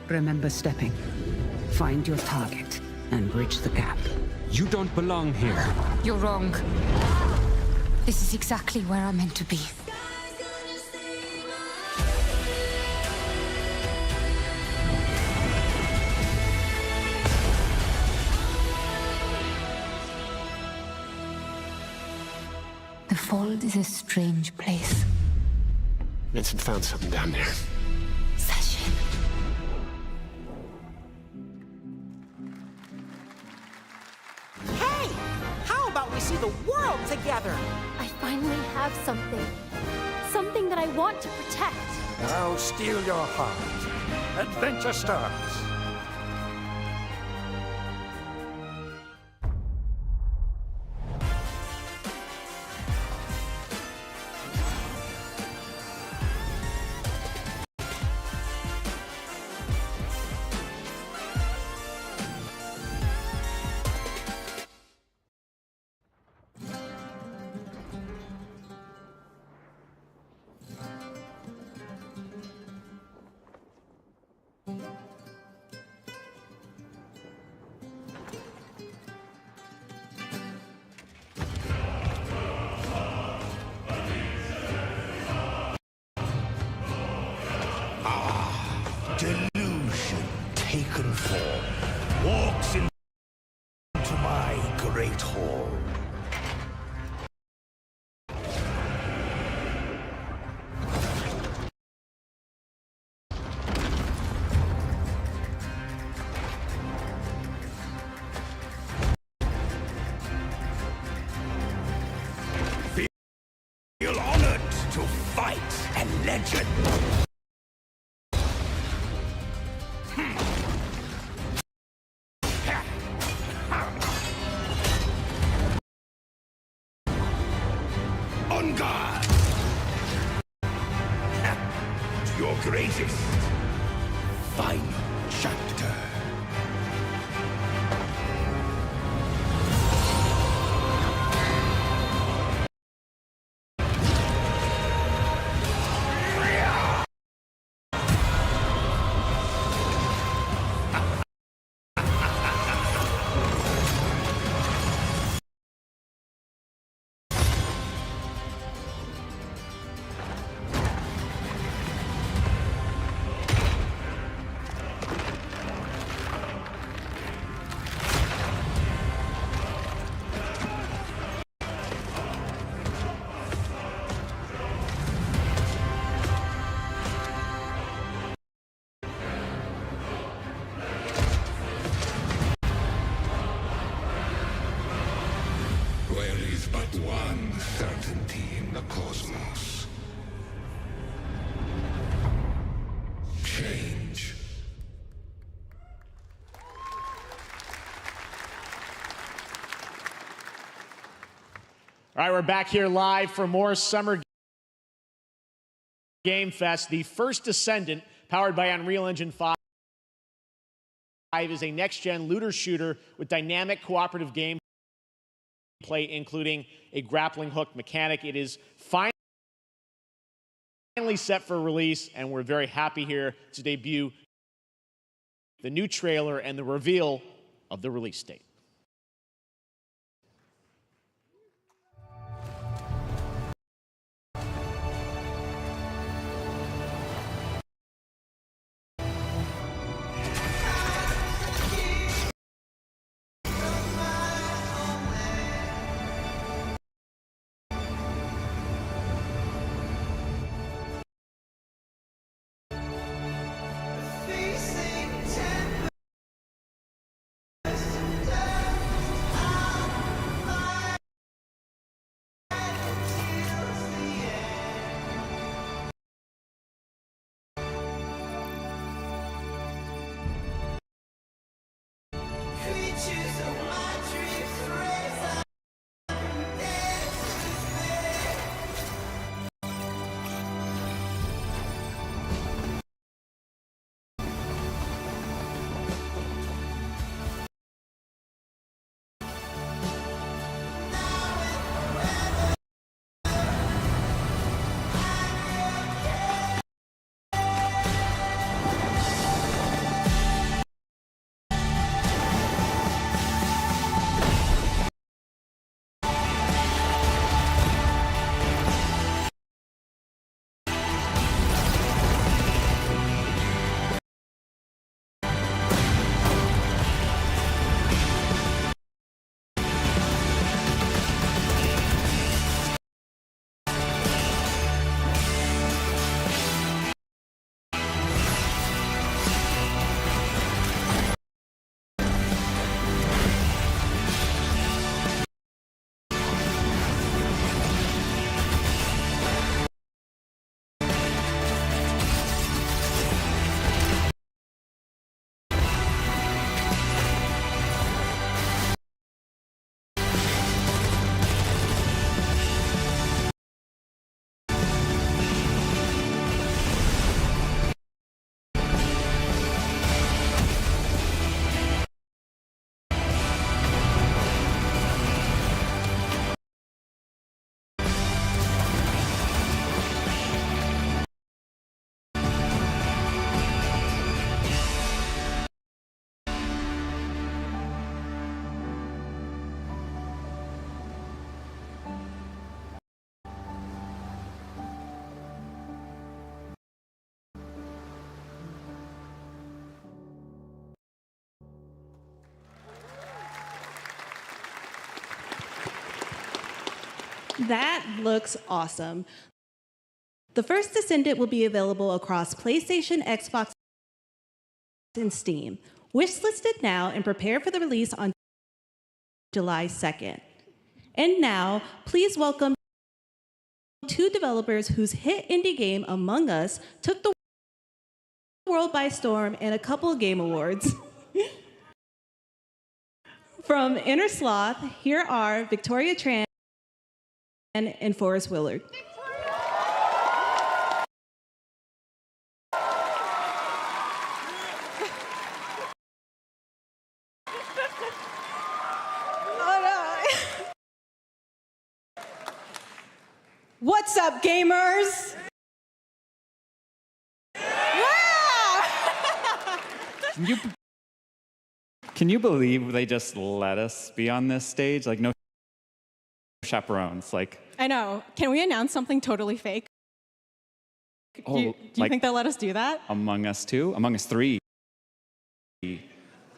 Remember stepping. Find your target and bridge the gap. You don't belong here. You're wrong. This is exactly where I'm meant to be. The Fold is a strange place. Vincent found something down there. Session. Hey! How about we see the world together? I finally have something. Something that I want to protect. I'll steal your heart. Adventure starts. Delusion taken form walks into my great hall. Attention! On guard! To your greatest final chapter. There is but one certainty in the cosmos. Change. All right, we're back here live for more Summer Game Fest. The first Descendant, powered by Unreal Engine 5, is a next-gen looter shooter with dynamic cooperative gameplay, including a grappling hook mechanic. It is finally set for release, and we're very happy here to debut the new trailer and the reveal of the release date. That looks awesome. The first Descendant will be available across PlayStation, Xbox, and Steam. Wishlisted now and prepare for the release on July 2nd. And now, please welcome two developers whose hit indie game, Among Us, took the world by storm in a couple of game awards. From Inner Sloth, here are Victoria Tran and Forrest Willard. What's up, gamers? Can you believe they just let us be on this stage? Like, no chaperones. Like, I know. Can we announce something totally fake? Do you like, think they'll let us do that? Among Us 2? Among Us 3?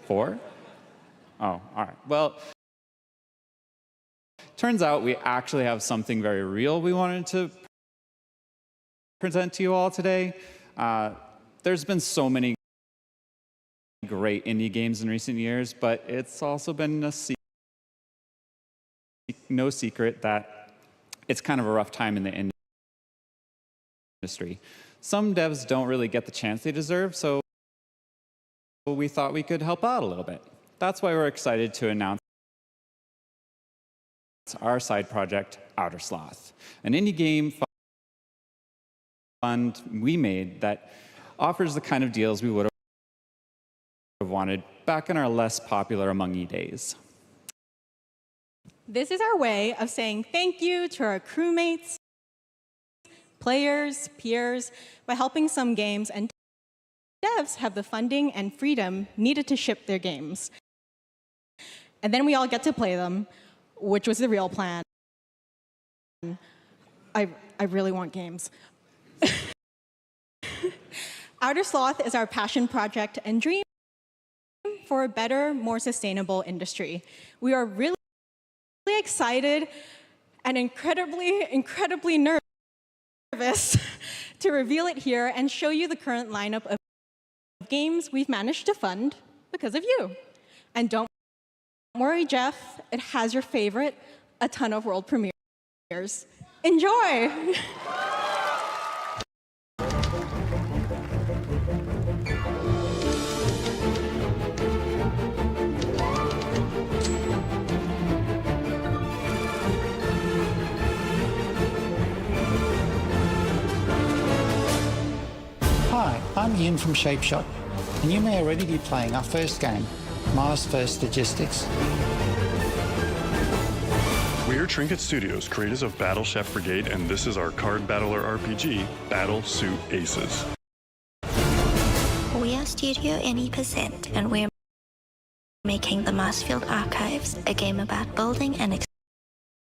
4? Oh, all right. Well, turns out we actually have something very real we wanted to present to you all today. There's been so many great indie games in recent years, but it's also been no secret that it's kind of a rough time in the industry. Some devs don't really get the chance they deserve, so we thought we could help out a little bit. That's why we're excited to announce our side project, Outer Sloth, an indie game fund we made that offers the kind of deals we would have wanted back in our less popular Among Us days. This is our way of saying thank you to our crewmates, players, peers, by helping some games and devs have the funding and freedom needed to ship their games. And then we all get to play them, which was the real plan. I really want games. Outer Sloth is our passion project and dream for a better, more sustainable industry. We are really excited and incredibly nervous to reveal it here and show you the current lineup of games we've managed to fund because of you. And don't worry, Jeff, it has your favorite, a ton of world premieres. Enjoy! Hi, I'm Ian from Shapeshot, and you may already be playing our first game, Mars First Logistics. We're Trinket Studios, creators of Battle Chef Brigade, and this is our card battler RPG, Battle Suit Aces. We are Studio Any%, and we're making the Marsfield Archives, a game about building and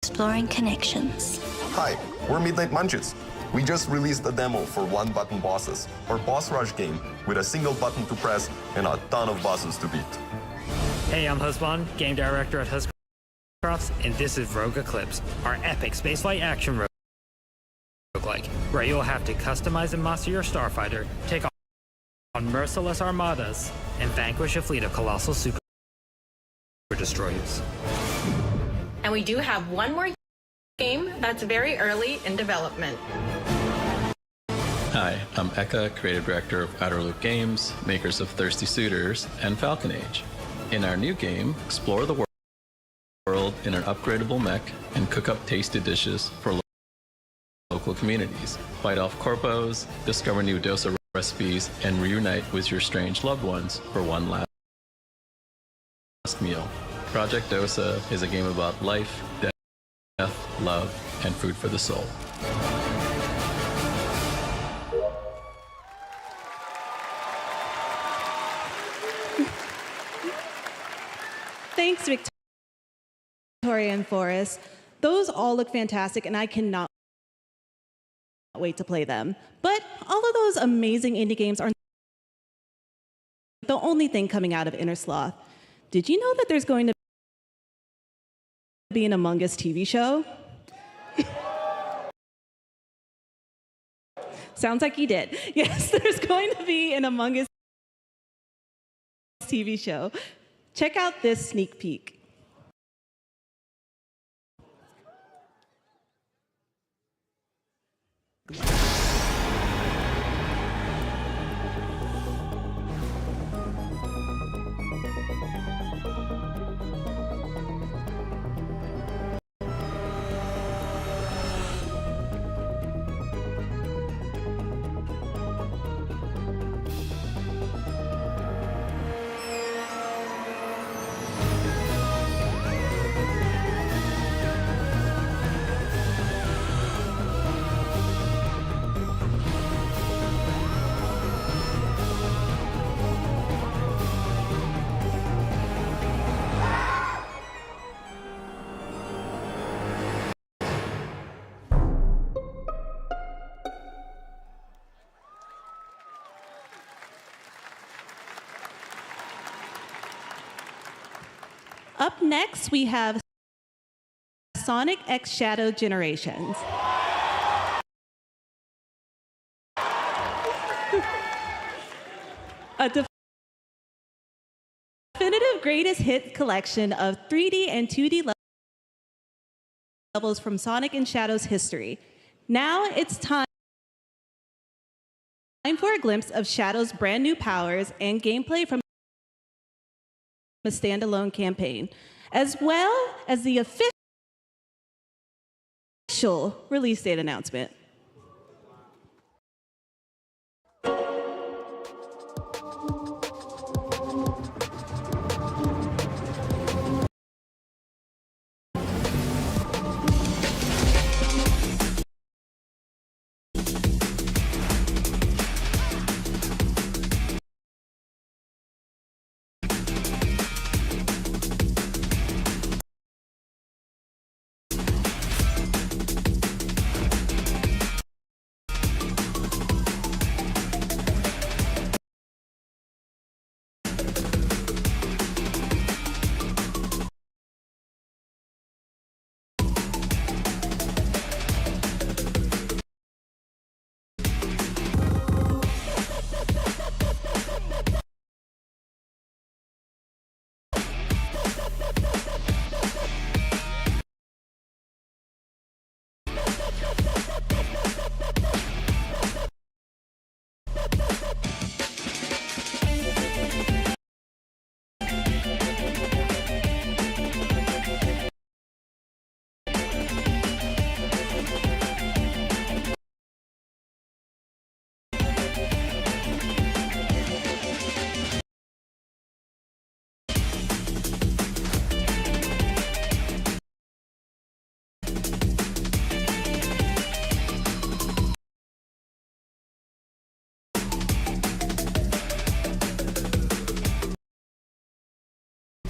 exploring connections. Hi, we're Midnight Munches. We just released a demo for one-button bosses, our boss rush game with a single button to press and a ton of bosses to beat. Hey, I'm Husband, game director at Huscrofts, and this is Rogue Eclipse, our epic spaceflight action roguelike, where you'll have to customize and master your starfighter, take on merciless armadas, and vanquish a fleet of colossal super destroyers. And we do have one more game that's very early in development. Hi, I'm Eka, creative director of Outer Loop Games, makers of Thirsty Suitors and Falcon Age. In our new game, explore the world in an upgradable mech and cook up tasty dishes for local communities. Fight off corpos, discover new dosa recipes, and reunite with your strange loved ones for one last meal. Project Dosa is a game about life, death, love, and food for the soul. Thanks, Victoria and Forrest. Those all look fantastic, and I cannot wait to play them. But all of those amazing indie games aren't the only thing coming out of Inner Sloth. Did you know that there's going to be an Among Us TV show? Sounds like you did. Yes, there's going to be an Among Us TV show. Check out this sneak peek. Up next, we have Sonic X Shadow Generations. A definitive greatest hit collection of 3D and 2D levels from Sonic and Shadow's history. Now it's time for a glimpse of Shadow's brand new powers and gameplay from a standalone campaign, as well as the official release date announcement.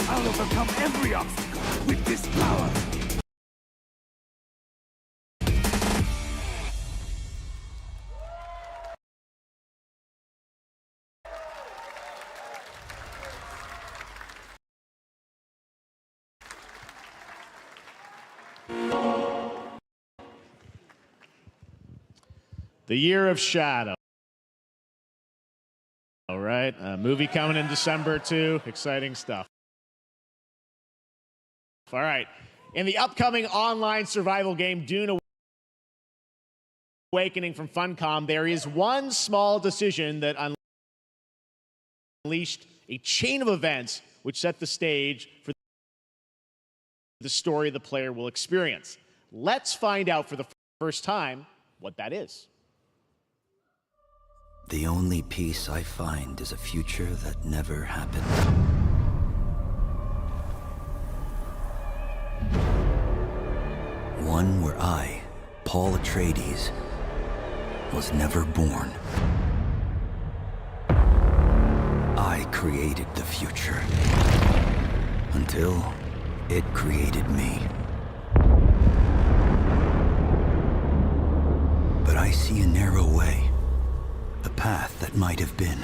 I'll overcome every obstacle with this power. The Year of Shadow. All right, a movie coming in December too. Exciting stuff. All right, in the upcoming online survival game Dune Awakening from Funcom, there is one small decision that unleashed a chain of events which set the stage for the story the player will experience. Let's find out for the first time what that is. The only peace I find is a future that never happened. One where I, Paul Atreides, was never born. I created the future, until it created me. But I see a narrow way, a path that might have been.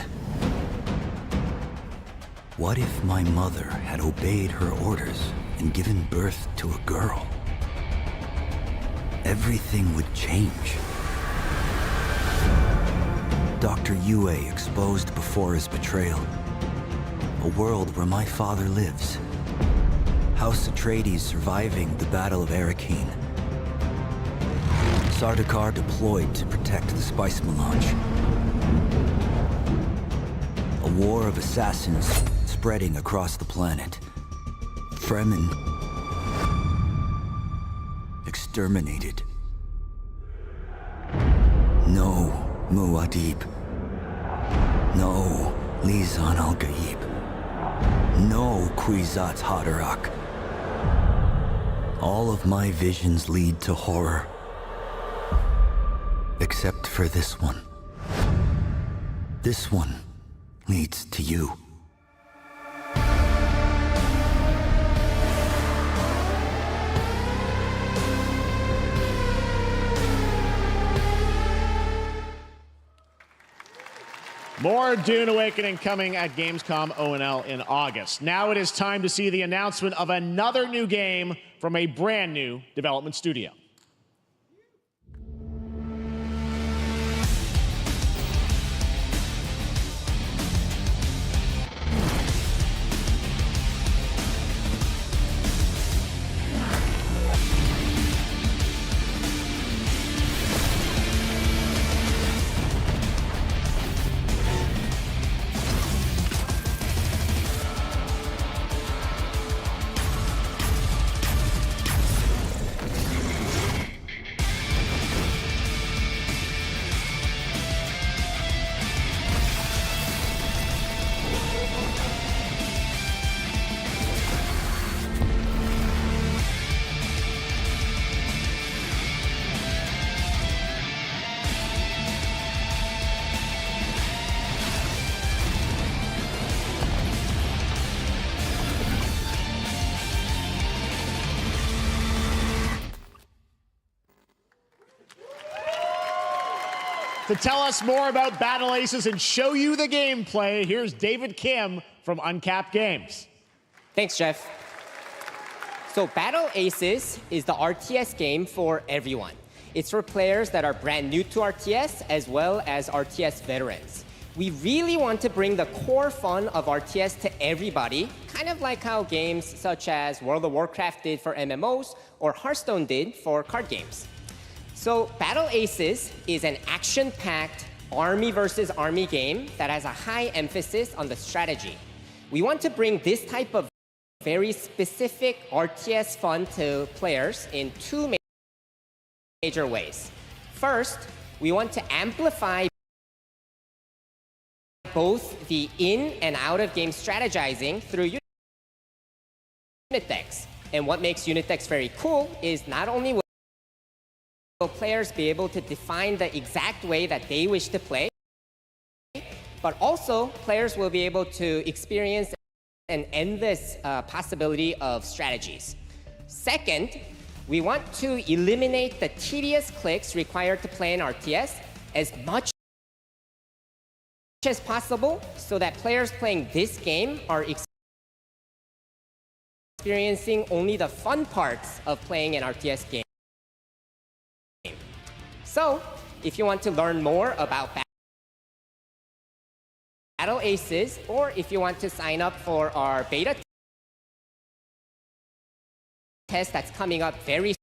What if my mother had obeyed her orders and given birth to a girl? Everything would change. Dr. Yue exposed before his betrayal. A world where my father lives. House Atreides surviving the Battle of Arrakeen. Sardaukar deployed to protect the spice melange. A war of assassins spreading across the planet. Fremen exterminated. No Muad'Dib. No Lisan al-Gaib. No Kwisatz Haderach. All of my visions lead to horror. Except for this one. This one leads to you. More Dune Awakening coming at Gamescom ONL in August. Now it is time to see the announcement of another new game from a brand new development studio. To tell us more about Battle Aces and show you the gameplay, here's David Kim from Uncapped Games. Thanks, Jeff. So Battle Aces is the RTS game for everyone. It's for players that are brand new to RTS as well as RTS veterans. We really want to bring the core fun of RTS to everybody, kind of like how games such as World of Warcraft did for MMOs or Hearthstone did for card games. So Battle Aces is an action-packed army versus army game that has a high emphasis on the strategy. We want to bring this type of very specific RTS fun to players in two major ways. First, we want to amplify both the in and out of game strategizing through unit decks. And what makes unit decks very cool is not only will players be able to define the exact way that they wish to play, but also players will be able to experience an endless possibility of strategies. Second, we want to eliminate the tedious clicks required to play an RTS as much as possible so that players playing this game are experiencing only the fun parts of playing an RTS game. So, if you want to learn more about Battle Aces, or if you want to sign up for our beta test that's coming up very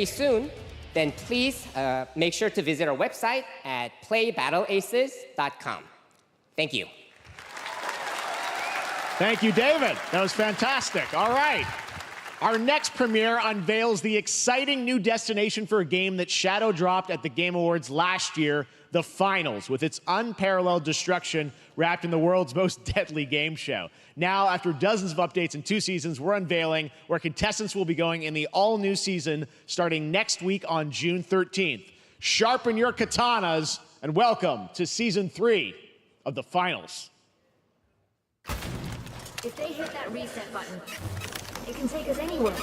soon, then please make sure to visit our website at playbattleaces.com. Thank you. Thank you, David. That was fantastic. All right. Our next premiere unveils the exciting new destination for a game that shadow dropped at the Game Awards last year, the Finals, with its unparalleled destruction wrapped in the world's most deadly game show. Now, after dozens of updates in 2 seasons, we're unveiling where contestants will be going in the all-new season starting next week on June 13th. Sharpen your katanas and welcome to Season 3 of the Finals. If they hit that reset button, it can take us anywhere.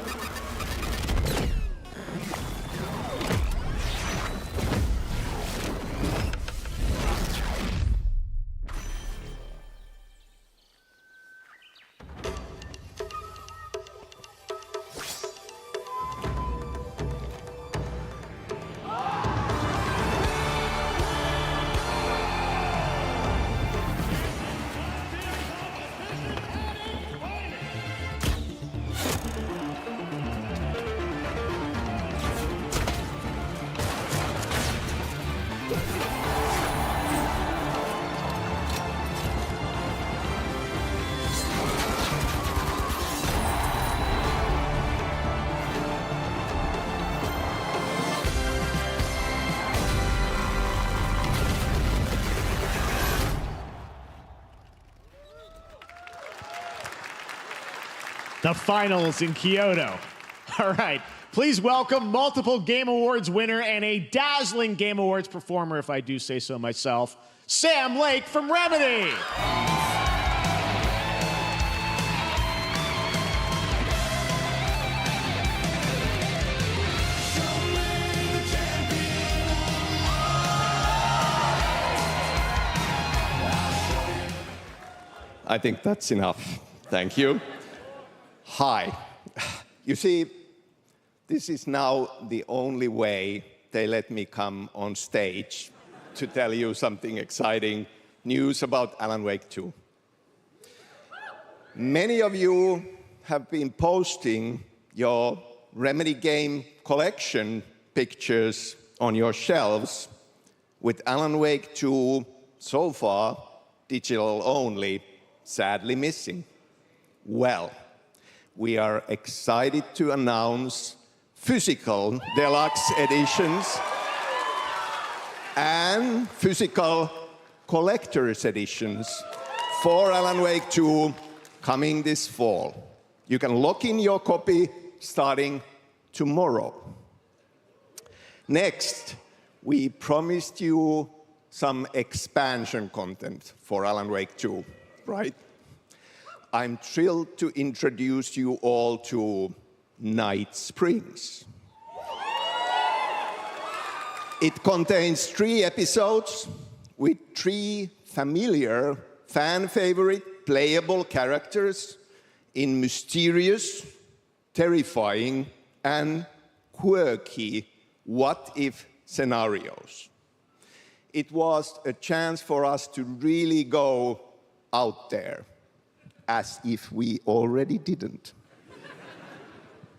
The Finals in Kyoto. All right, please welcome multiple Game Awards winner and a dazzling Game Awards performer, if I do say so myself, Sam Lake from Remedy. I think that's enough. Thank you. Hi. You see, this is now the only way they let me come on stage to tell you something exciting news about Alan Wake 2. Many of you have been posting your Remedy game collection pictures on your shelves with Alan Wake 2 so far digital only, sadly missing. Well, we are excited to announce physical deluxe editions and physical collector's editions for Alan Wake 2 coming this fall. You can lock in your copy starting tomorrow. Next, we promised you some expansion content for Alan Wake 2, right? I'm thrilled to introduce you all to Night Springs. It contains 3 episodes with 3 familiar, fan-favorite, playable characters in mysterious, terrifying, and quirky what-if scenarios. It was a chance for us to really go out there, as if we already didn't.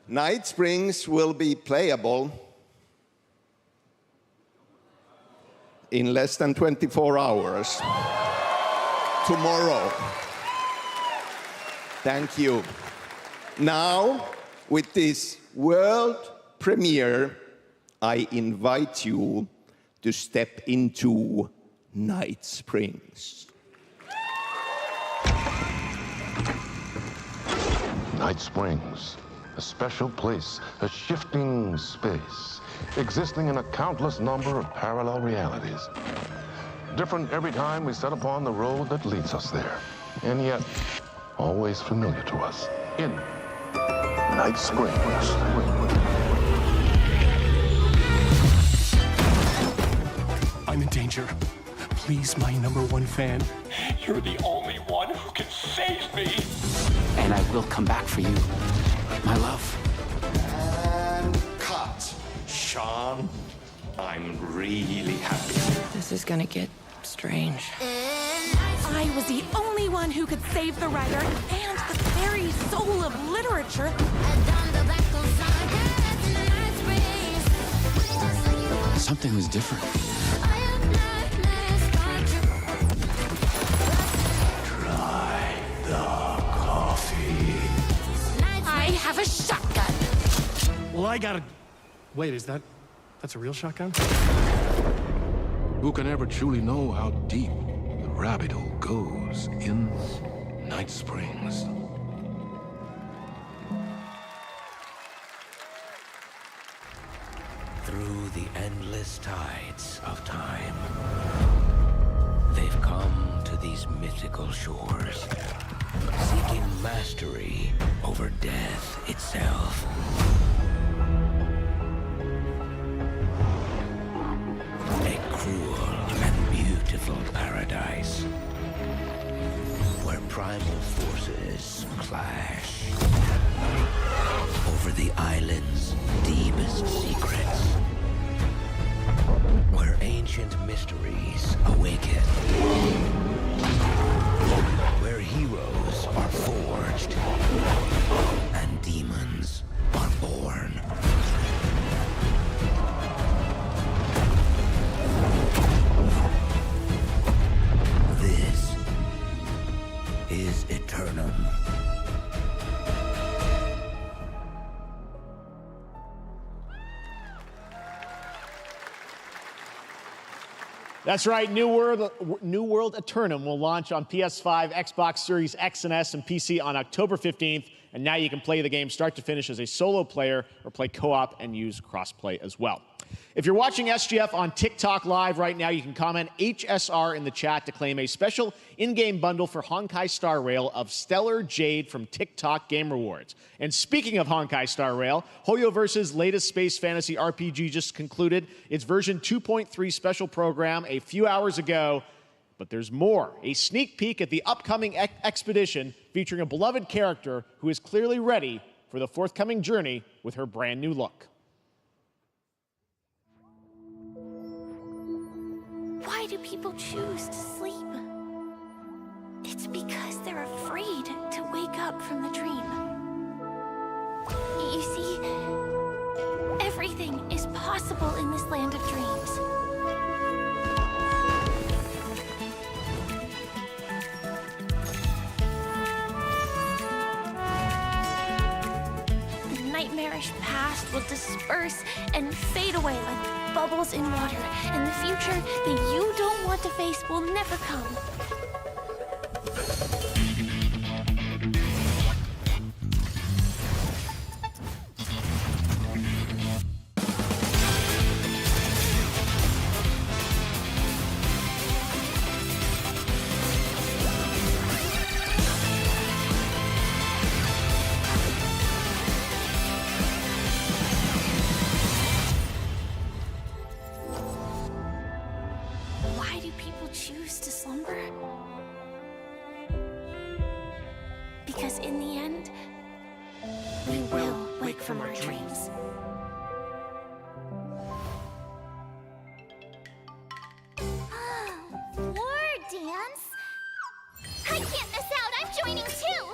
Night Springs will be playable in less than 24 hours tomorrow. Thank you. Now, with this world premiere, I invite you to step into Night Springs. Night Springs, a special place, a shifting space, existing in a countless number of parallel realities. Different every time we set upon the road that leads us there, and yet always familiar to us in Night Springs. I'm in danger. Please, my #1 fan, you're the only one who can save me. And I will come back for you, my love. And cut. Sean, I'm really happy. This is gonna get strange. I was the only one who could save the writer and the very soul of literature. Something was different. Try the coffee. I have a shotgun. Well, I gotta... Wait, that's a real shotgun? Who can ever truly know how deep the rabbit hole goes in Night Springs? Through the endless tides of time, they've come to these mythical shores, seeking mastery over death itself. A cruel and beautiful paradise, where primal forces clash over the island's deepest secrets, where ancient mysteries awaken, where heroes are forged and demons are born. This is Eternum. That's right, New World Eternum will launch on PS5, Xbox Series X and S, and PC on October 15th. And now you can play the game start to finish as a solo player or play co-op and use crossplay as well. If you're watching SGF on TikTok Live right now, you can comment HSR in the chat to claim a special in-game bundle for Honkai Star Rail of Stellar Jade from TikTok Game Rewards. And speaking of Honkai Star Rail, Hoyoverse's latest space fantasy RPG just concluded its version 2.3 special program a few hours ago. But there's more. A sneak peek at the upcoming expedition featuring a beloved character who is clearly ready for the forthcoming journey with her brand new look. Why do people choose to sleep? It's because they're afraid to wake up from the dream. You see, everything is possible in this land of dreams. The nightmarish past will disperse and fade away like bubbles in water, and the future that you don't want to face will never come. Why do people choose to slumber? Because in the end, we will wake from our dreams. War dance? I can't miss out, I'm joining too!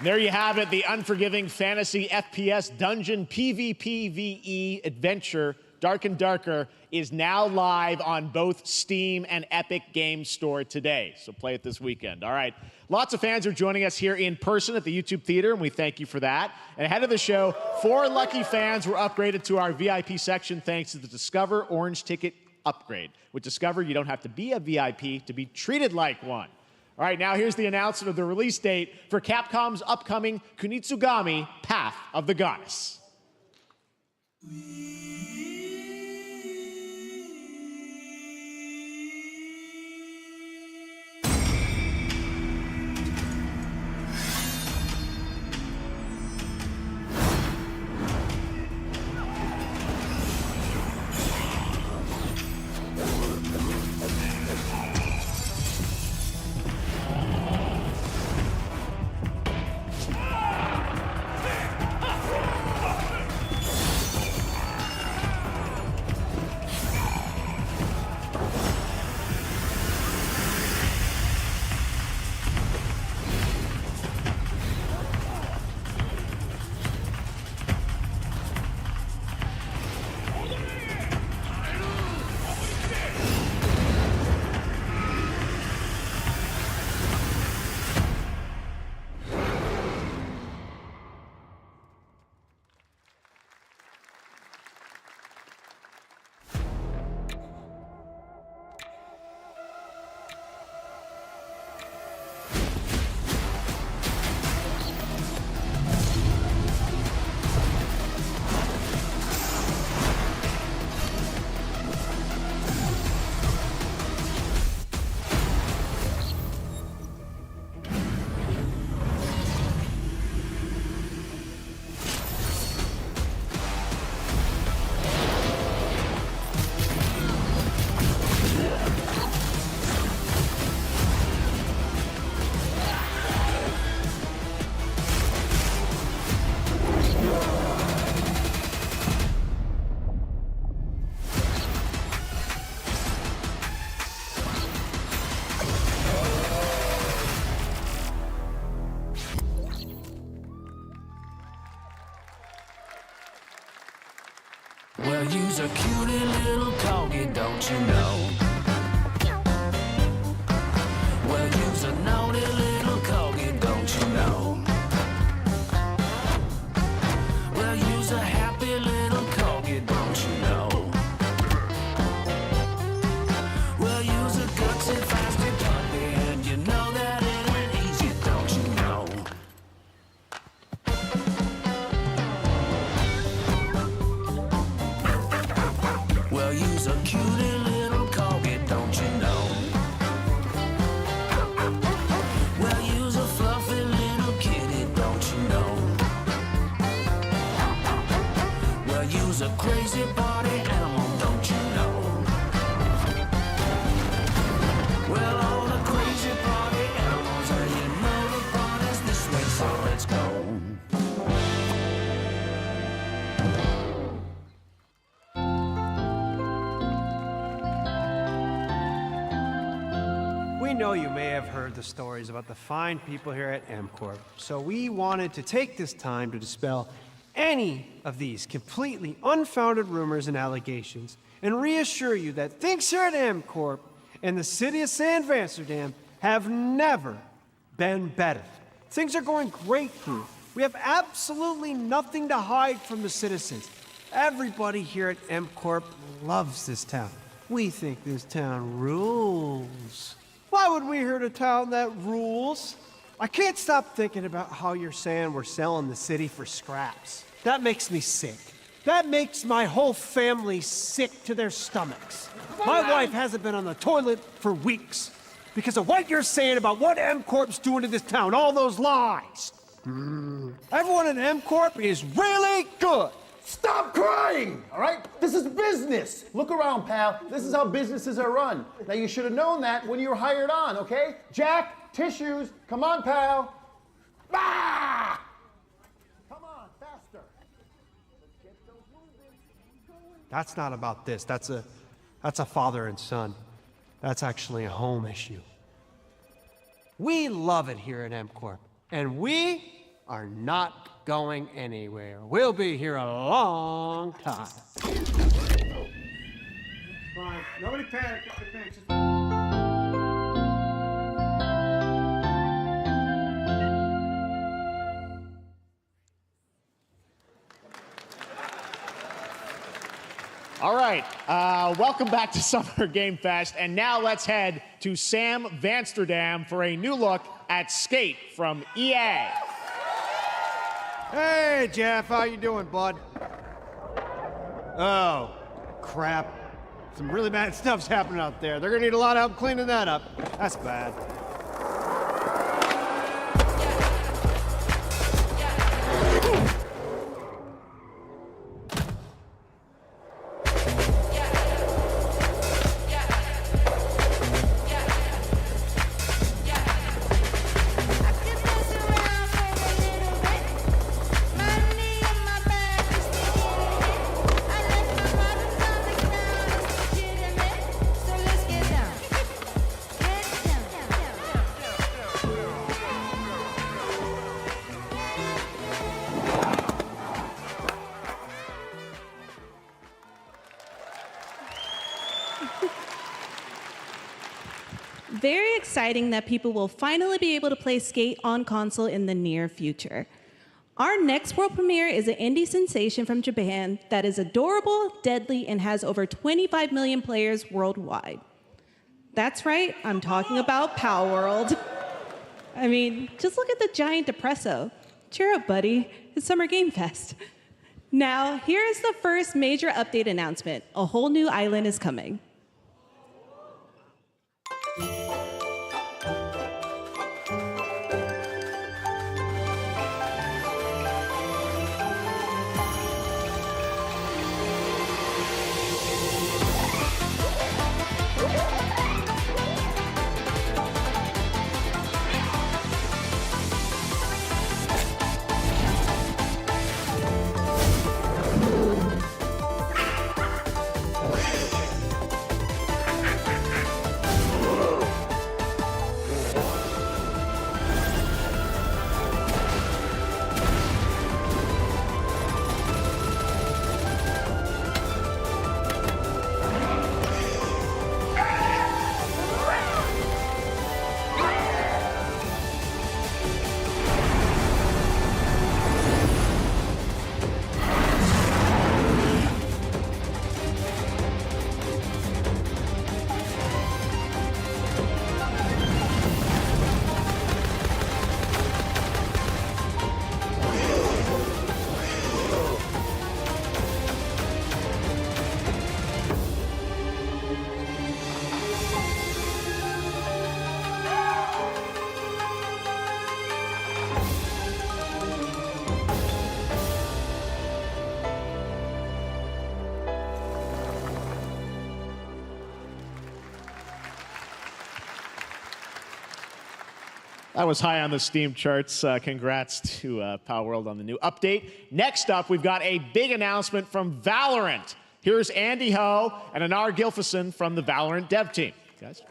There you have it, the unforgiving fantasy FPS dungeon PvPvE adventure, Dark and Darker, is now live on both Steam and Epic Games Store today. So play it this weekend. All right. Lots of fans are joining us here in person at the YouTube Theater, and we thank you for that. And ahead of the show, 4 lucky fans were upgraded to our VIP section thanks to the Discover Orange Ticket upgrade. With Discover, you don't have to be a VIP to be treated like one. All right, now here's the announcement of the release date for Capcom's upcoming Kunitsugami Path of the Goddess. you's a cutie little corgi, don't you know? Well, you's a naughty little corgi, don't you know? Well, you's a happy little corgi, don't you know? Well, you's a gutsy, feisty puppy, and you know that it ain't easy, don't you know? Well, you's a cutie little corgi, don't you know? Well, you's a fluffy little kitty, don't you know? Well, you's a crazy party animal, don't you know? Well, all the crazy party animals, and you know the party's this way, so let's go. We know you may have heard the stories about the fine people here at MCorp, so we wanted to take this time to dispel any of these completely unfounded rumors and allegations and reassure you that things here at MCorp and the city of San Amsterdam have never been better. Things are going great here. We have absolutely nothing to hide from the citizens. Everybody here at MCorp loves this town. We think this town rules. Why would we hurt a town that rules? I can't stop thinking about how you're saying we're selling the city for scraps. That makes me sick. That makes my whole family sick to their stomachs. My wife hasn't been on the toilet for weeks because of what you're saying about what MCorp's doing to this town, all those lies. Everyone in MCorp is really good. Stop crying, all right? This is business. Look around, pal. This is how businesses are run. Now, you should have known that when you were hired on, okay? Jack, tissues. Come on, pal. Ah! Come on, faster. Let's get those moving. That's not about this. That's a father and son. That's actually a home issue. We love it here at MCorp, and we are not going anywhere. We'll be here a long time. Fine. Nobody panic. Nobody panic. Just... All right, welcome back to Summer Game Fest, and now let's head to Sam Amsterdam for a new look at Skate from EA. Hey, Jeff, how you doing, bud? Oh, crap. Some really bad stuff's happening out there. They're gonna need a lot of help cleaning that up. That's bad. Very exciting that people will finally be able to play Skate on console in the near future. Our next world premiere is an indie sensation from Japan that is adorable, deadly, and has over 25 million players worldwide. That's right, I'm talking about Power World. I mean, just look at the giant depresso. Cheer up, buddy. It's Summer Game Fest. Now, here is the first major update announcement. A whole new island is coming. That was high on the Steam charts. Congrats to Palworld on the new update. Next up, we've got a big announcement from Valorant. Here's Andy Ho and Anar Gilfison from the Valorant dev team. Guys.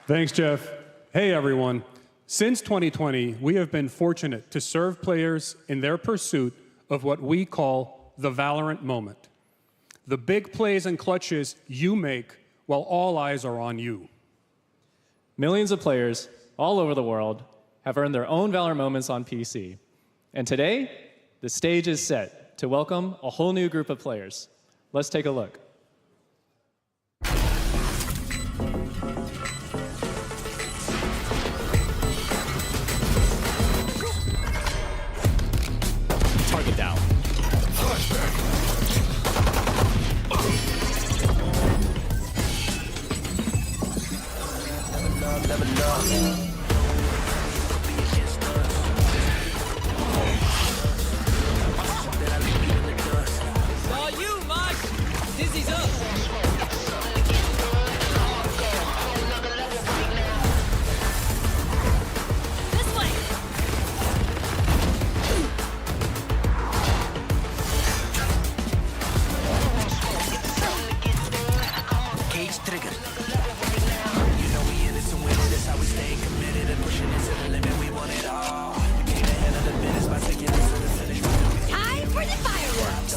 Thanks, Jeff. Hey, everyone. Since 2020, we have been fortunate to serve players in their pursuit of what we call the Valorant moment. The big plays and clutches you make while all eyes are on you. Millions of players all over the world have earned their own Valorant moments on PC. And today, the stage is set to welcome a whole new group of players. Let's take a look. Target down. Saw you, Mosh! Dizzy's up! This way! Cage trigger. You know we in it to win it. That's how we stay committed and pushing it to the limit. We want it all. We came ahead of the minutes by taking it to the finish. Time for the fireworks!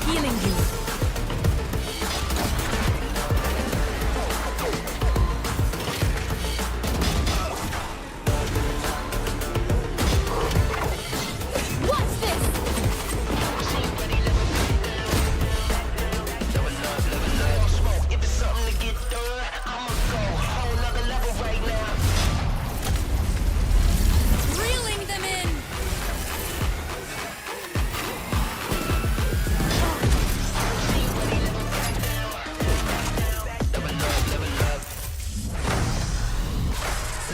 Healing you. What's this? If it's something to get done, I'ma go a whole nother level right now. Reeling them in!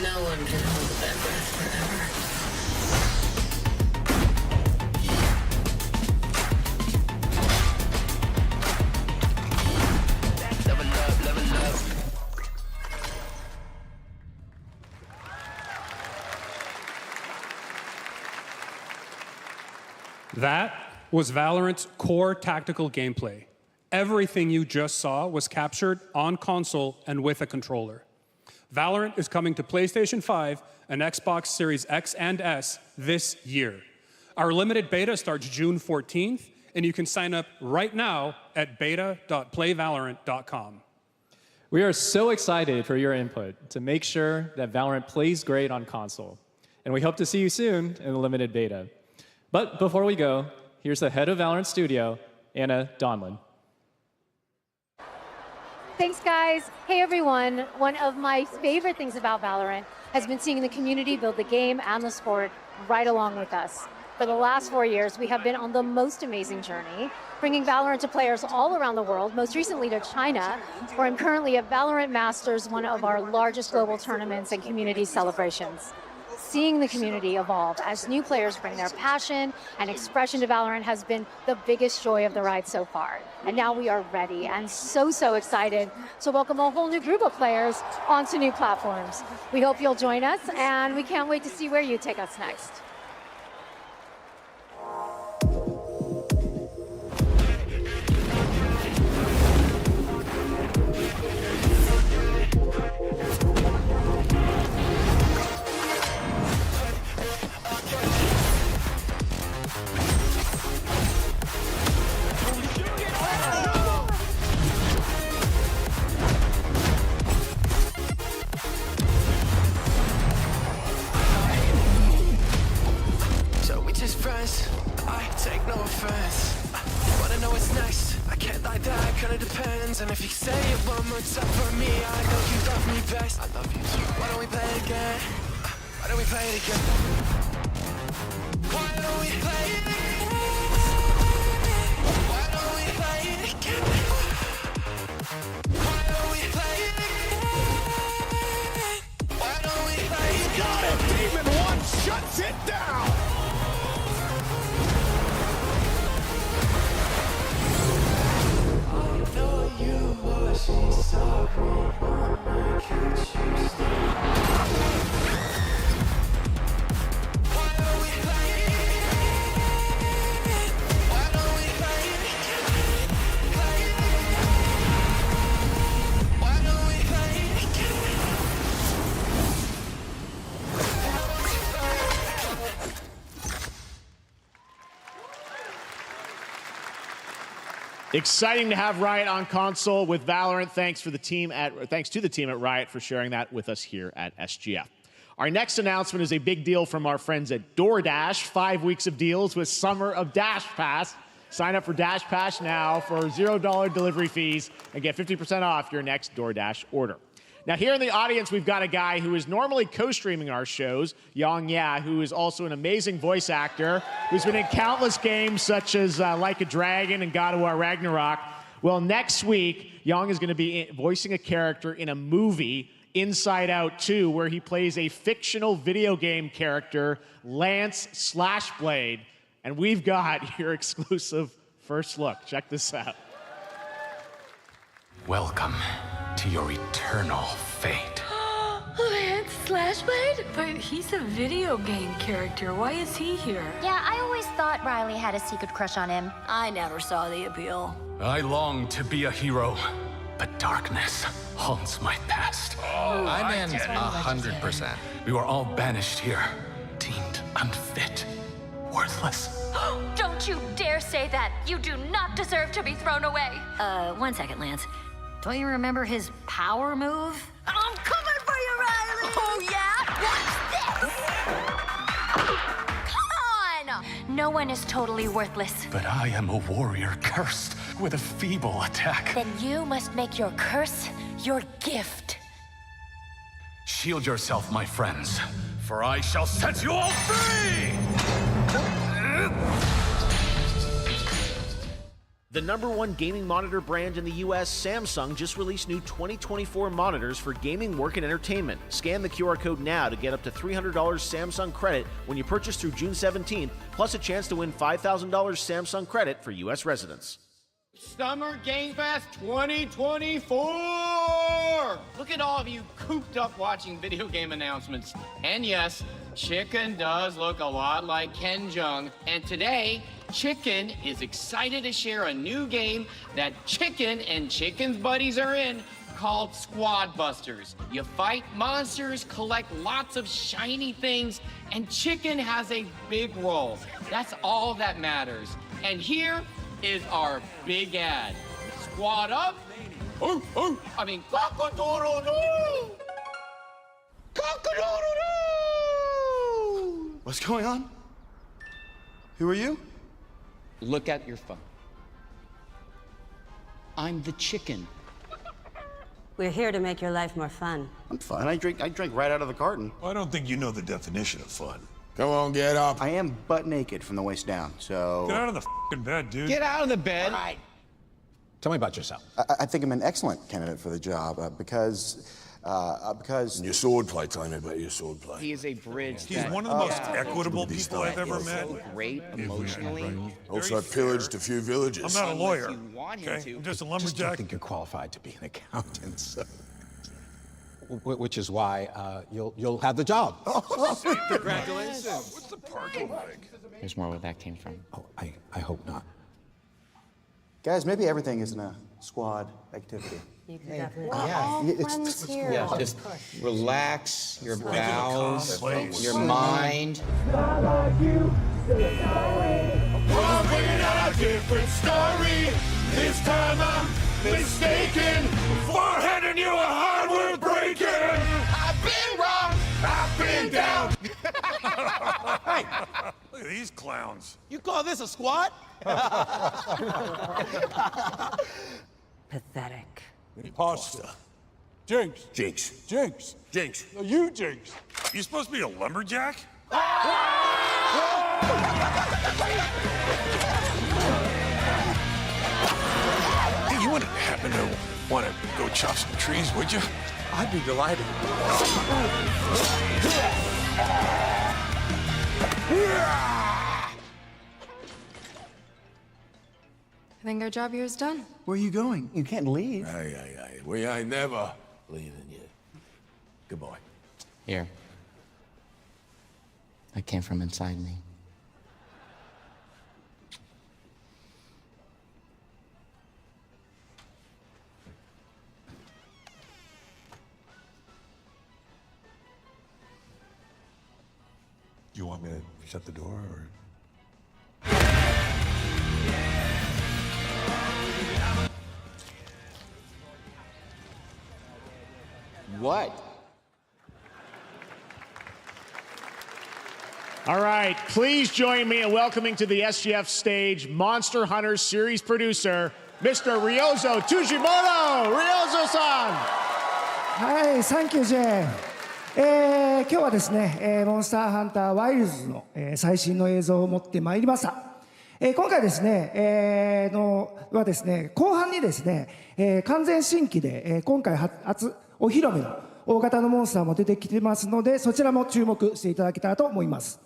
No one can hold that breath forever. That was Valorant's core tactical gameplay. Everything you just saw was captured on console and with a controller. Valorant is coming to PlayStation 5 and Xbox Series X and S this year. Our limited beta starts June 14th, and you can sign up right now at beta.playvalorant.com. We are so excited for your input to make sure that Valorant plays great on console. And we hope to see you soon in the limited beta. But before we go, here's the head of Valorant Studio, Anna Donlin. Thanks, guys. Hey, everyone. One of my favorite things about Valorant has been seeing the community build the game and the sport right along with us. For the last 4 years, we have been on the most amazing journey, bringing Valorant to players all around the world, most recently to China, where I'm currently at Valorant Masters, one of our largest global tournaments and community celebrations. Seeing the community evolve as new players bring their passion and expression to Valorant has been the biggest joy of the ride so far. And now we are ready and so excited to welcome a whole new group of players onto new platforms. We hope you'll join us, and we can't wait to see where you take us next. So we just friends, I take no offense. Wanna know what's next? I can't lie, that kinda depends. And if you say it one more time for me, I know you love me best. I love you too. Why don't we play it again? Why don't we play it again? Why don't we play it again? Why don't we play it again? Why don't we play it again? Why don't we play it again? Got it! Demon 1 shuts it down! Exciting to have Riot on console with Valorant. Thanks to the team at Riot for sharing that with us here at SGF. Our next announcement is a big deal from our friends at DoorDash. 5 weeks of deals with Summer of Dash Pass. Sign up for Dash Pass now for $0 delivery fees and get 50% off your next DoorDash order. Now, here in the audience, we've got a guy who is normally co-streaming our shows, Yang Ya, who is also an amazing voice actor, who's been in countless games such as Like a Dragon and God of War Ragnarok. Well, next week, Yang is going to be voicing a character in a movie, Inside Out 2, where he plays a fictional video game character, Lance Slashblade. And we've got your exclusive first look. Check this out. Welcome to your eternal fate. Lance Slashblade? But he's a video game character. Why is he here? Yeah, I always thought Riley had a secret crush on him. I never saw the appeal. I long to be a hero, but darkness haunts my past. I'm in 100%. We were all banished here, deemed unfit, worthless. Don't you dare say that! You do not deserve to be thrown away! 1 second, Lance. Don't you remember his power move? I'm coming for you, Riley! Oh, yeah? What's this? Come on! No one is totally worthless. But I am a warrior cursed with a feeble attack. Then you must make your curse your gift. Shield yourself, my friends, for I shall set you all free! The #1 gaming monitor brand in the US, Samsung, just released new 2024 monitors for gaming, work, and entertainment. Scan the QR code now to get up to $300 Samsung credit when you purchase through June 17th, plus a chance to win $5,000 Samsung credit for US residents. Summer Game Fest 2024! Look at all of you cooped up watching video game announcements. And yes, Chicken does look a lot like Ken Jeong. And today, Chicken is excited to share a new game that Chicken and Chicken's buddies are in called Squad Busters. You fight monsters, collect lots of shiny things, and Chicken has a big role. That's all that matters. And here is our big ad. Squad up. Cock-a-doodle-doo! Cock-a-doodle-doo! What's going on? Who are you? Look at your phone. I'm the Chicken. We're here to make your life more fun. I'm fine. I drink right out of the carton. I don't think you know the definition of fun. Come on, get up. I am butt naked from the waist down, so... Get out of the f***ing bed, dude. Get out of the bed. All right. Tell me about yourself. I think I'm an excellent candidate for the job because... Your swordplay, tell me about your swordplay. He is a bridge. He's one of the most equitable people I've ever met. So great emotionally. Also pillaged a few villages. I'm not a lawyer, okay? I'm just a lumberjack. I think you're qualified to be an accountant, so. Which is why you'll have the job. Congratulations. What's the parking like? There's more where that came from. Oh, I hope not. Guys, maybe everything isn't a squad activity. You can definitely. It's here. Yeah, just relax your bowels, your mind. I'm bringing out a different story. This time I'm mistaken for handing you a hardware breaking. I've been wrong. I've been down. Hey, look at these clowns. You call this a squad? Pathetic. Pasta. Jinx. Jinx. Jinx. Jinx. No, you Jinx. You supposed to be a lumberjack? Hey, you wouldn't happen to want to go chop some trees, would you? I'd be delighted. I think our job here is done. Where are you going? You can't leave. Aye. We ain't never leaving you. Goodbye. Here. That came from inside me. You want me to shut the door, or? what? All right, please join me in welcoming to the SGF stage Monster Hunter series producer, Mr. Ryozo Tujimoto. Ryozo-san! はい、サンキュージェーン。今日はですね、モンスターハンターワイルズの、最新の映像を持ってまいりました。今回ですね、はですね、後半にですね、完全新規で、今回初お披露目の大型のモンスターも出てきてますので、そちらも注目していただけたらと思います。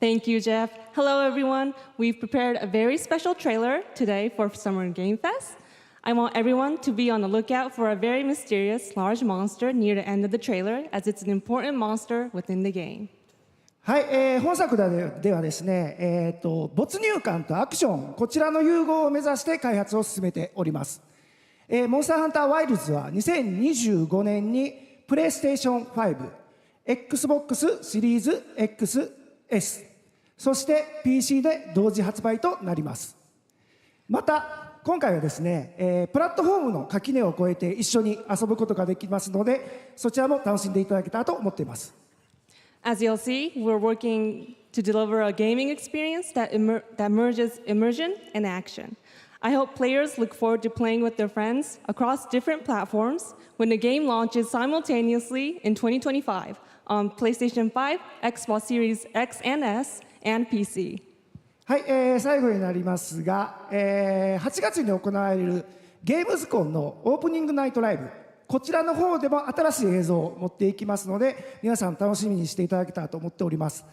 Thank you, Jeff. Hello, everyone. We've prepared a very special trailer today for Summer Game Fest. I want everyone to be on the lookout for a very mysterious large monster near the end of the trailer, as it's an important monster within the game. はい、本作ではですね、没入感とアクション、こちらの融合を目指して開発を進めております。モンスターハンターワイルズは2025年にプレイステーション5、Xbox シリーズ XS、そして PC で同時発売となります。また今回はですね、プラットフォームの垣根を越えて一緒に遊ぶことができますので、そちらも楽しんでいただけたらと思っています。As you'll see, we're working to deliver a gaming experience that merges immersion and action. I hope players look forward to playing with their friends across different platforms when the game launches simultaneously in 2025 on PlayStation 5, Xbox Series X and S, and PC. はい、最後になりますが、8月に行われるゲームズコンのオープニングナイトライブ、こちらの方でも新しい映像を持っていきますので、皆さん楽しみにしていただけたらと思っております。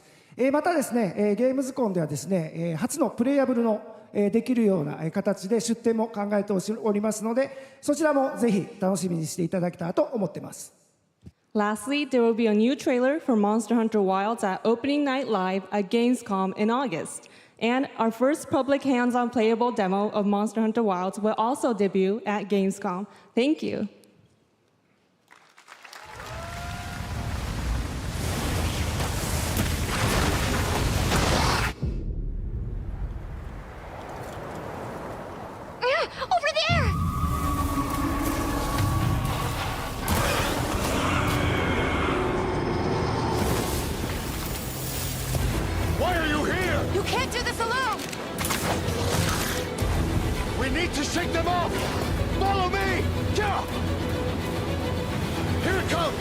またですね、ゲームズコンではですね、初のプレイヤブルのできるような形で出展も考えておりますので、そちらもぜひ楽しみにしていただけたらと思っています。Lastly, there will be a new trailer for Monster Hunter Wilds at Opening Night Live at Gamescom in August. And our first public hands-on playable demo of Monster Hunter Wilds will also debut at Gamescom. Thank you. Over there! Why are you here? You can't do this alone! We need to shake them off! Follow me! Yeah! Here it comes!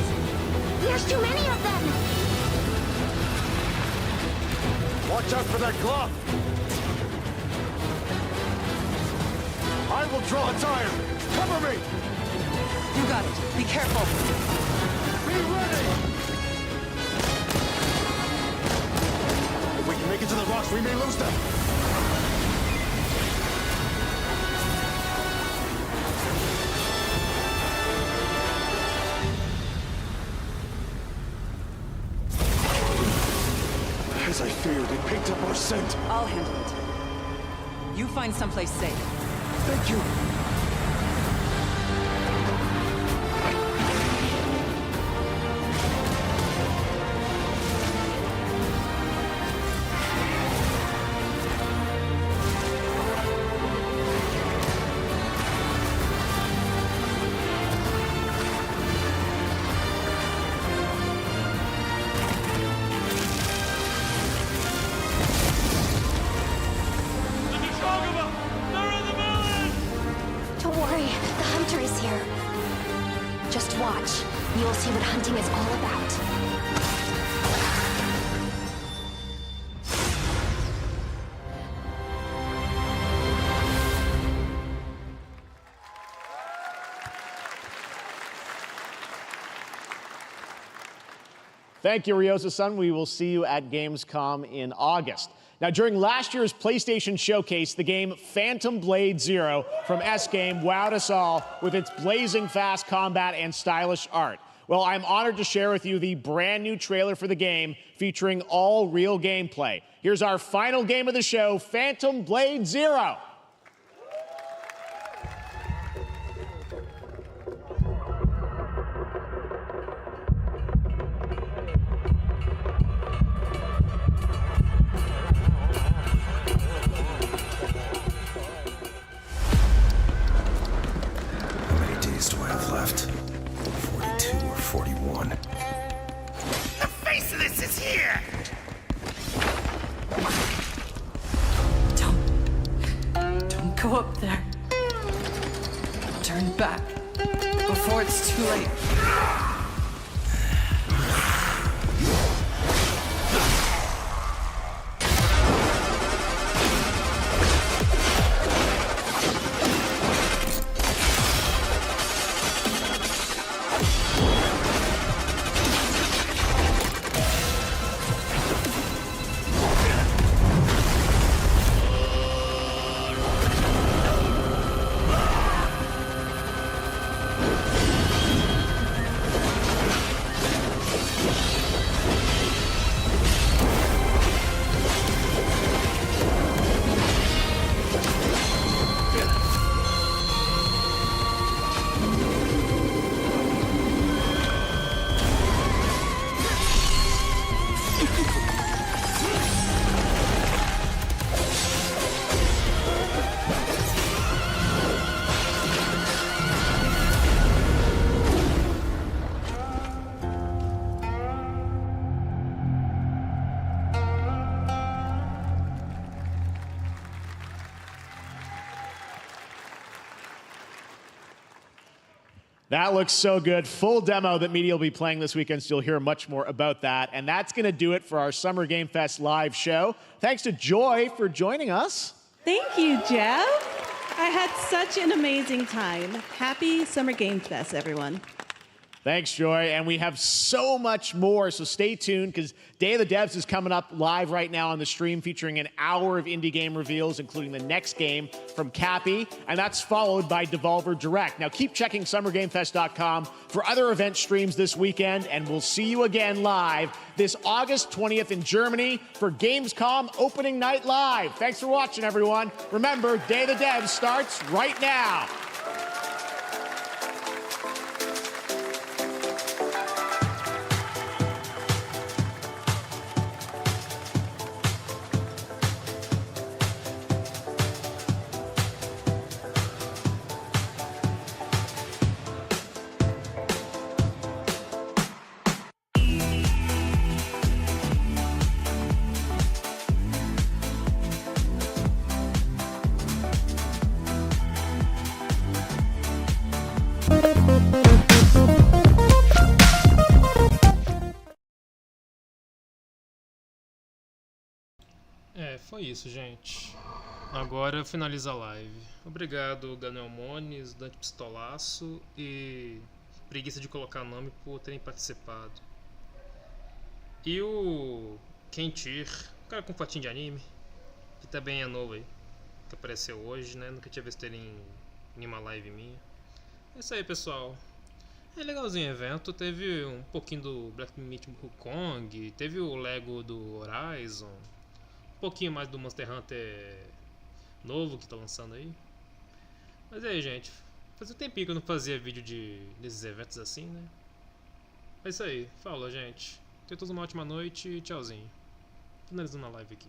There's too many of them! Watch out for that glove! I will draw its iron! Cover me! You got it. Be careful. Be ready! If we can make it to the rocks, we may lose them! As I feared, it picked up our scent. I'll handle it. You find someplace safe. Thank you. Don't worry, the hunter is here. Just watch. You'll see what hunting is all about. Thank you, Ryozo-san. We will see you at Gamescom in August. Now, during last year's PlayStation Showcase, the game Phantom Blade Zero from S-Game wowed us all with its blazing fast combat and stylish art. Well, I'm honored to share with you the brand new trailer for the game featuring all real gameplay. Here's our final game of the show, Phantom Blade Zero. How many days do I have left? 42 or 41. The Faceless is here! Don't go up there. Turn back before it's too late. That looks so good. Full demo that media will be playing this weekend, so you'll hear much more about that. And that's going to do it for our Summer Game Fest live show. Thanks to Joy for joining us. Thank you, Jeff. I had such an amazing time. Happy Summer Game Fest, everyone. Thanks, Joy. And we have so much more, so stay tuned because Day of the Devs is coming up live right now on the stream, featuring an hour of indie game reveals, including the next game from Cappy, and that's followed by Devolver Direct. Now keep checking SummerGameFest.com for other event streams this weekend, and we'll see you again live this August 20th in Germany for Gamescom Opening Night Live. Thanks for watching, everyone. Remember, Day of the Devs starts right now. Foi isso, gente. Agora finaliza a live. Obrigado, Ganelmones, Dante Pistolaço e Preguiça de Colocar Nome por terem participado. E o Kentir, o cara com fotinho de anime, que também é novo aí, que apareceu hoje, né? Nunca tinha visto ele em uma live minha. É isso aí, pessoal. É legalzinho o evento. Teve um pouquinho do Black Myth Wukong, teve o Lego do Horizon, um pouquinho mais do Monster Hunter novo que tá lançando aí. Mas aí, gente, fazia um tempinho que eu não fazia vídeo desses eventos assim, né? É isso aí. Falou, gente. Tenham todos uma ótima noite e tchauzinho. Finalizando a live aqui.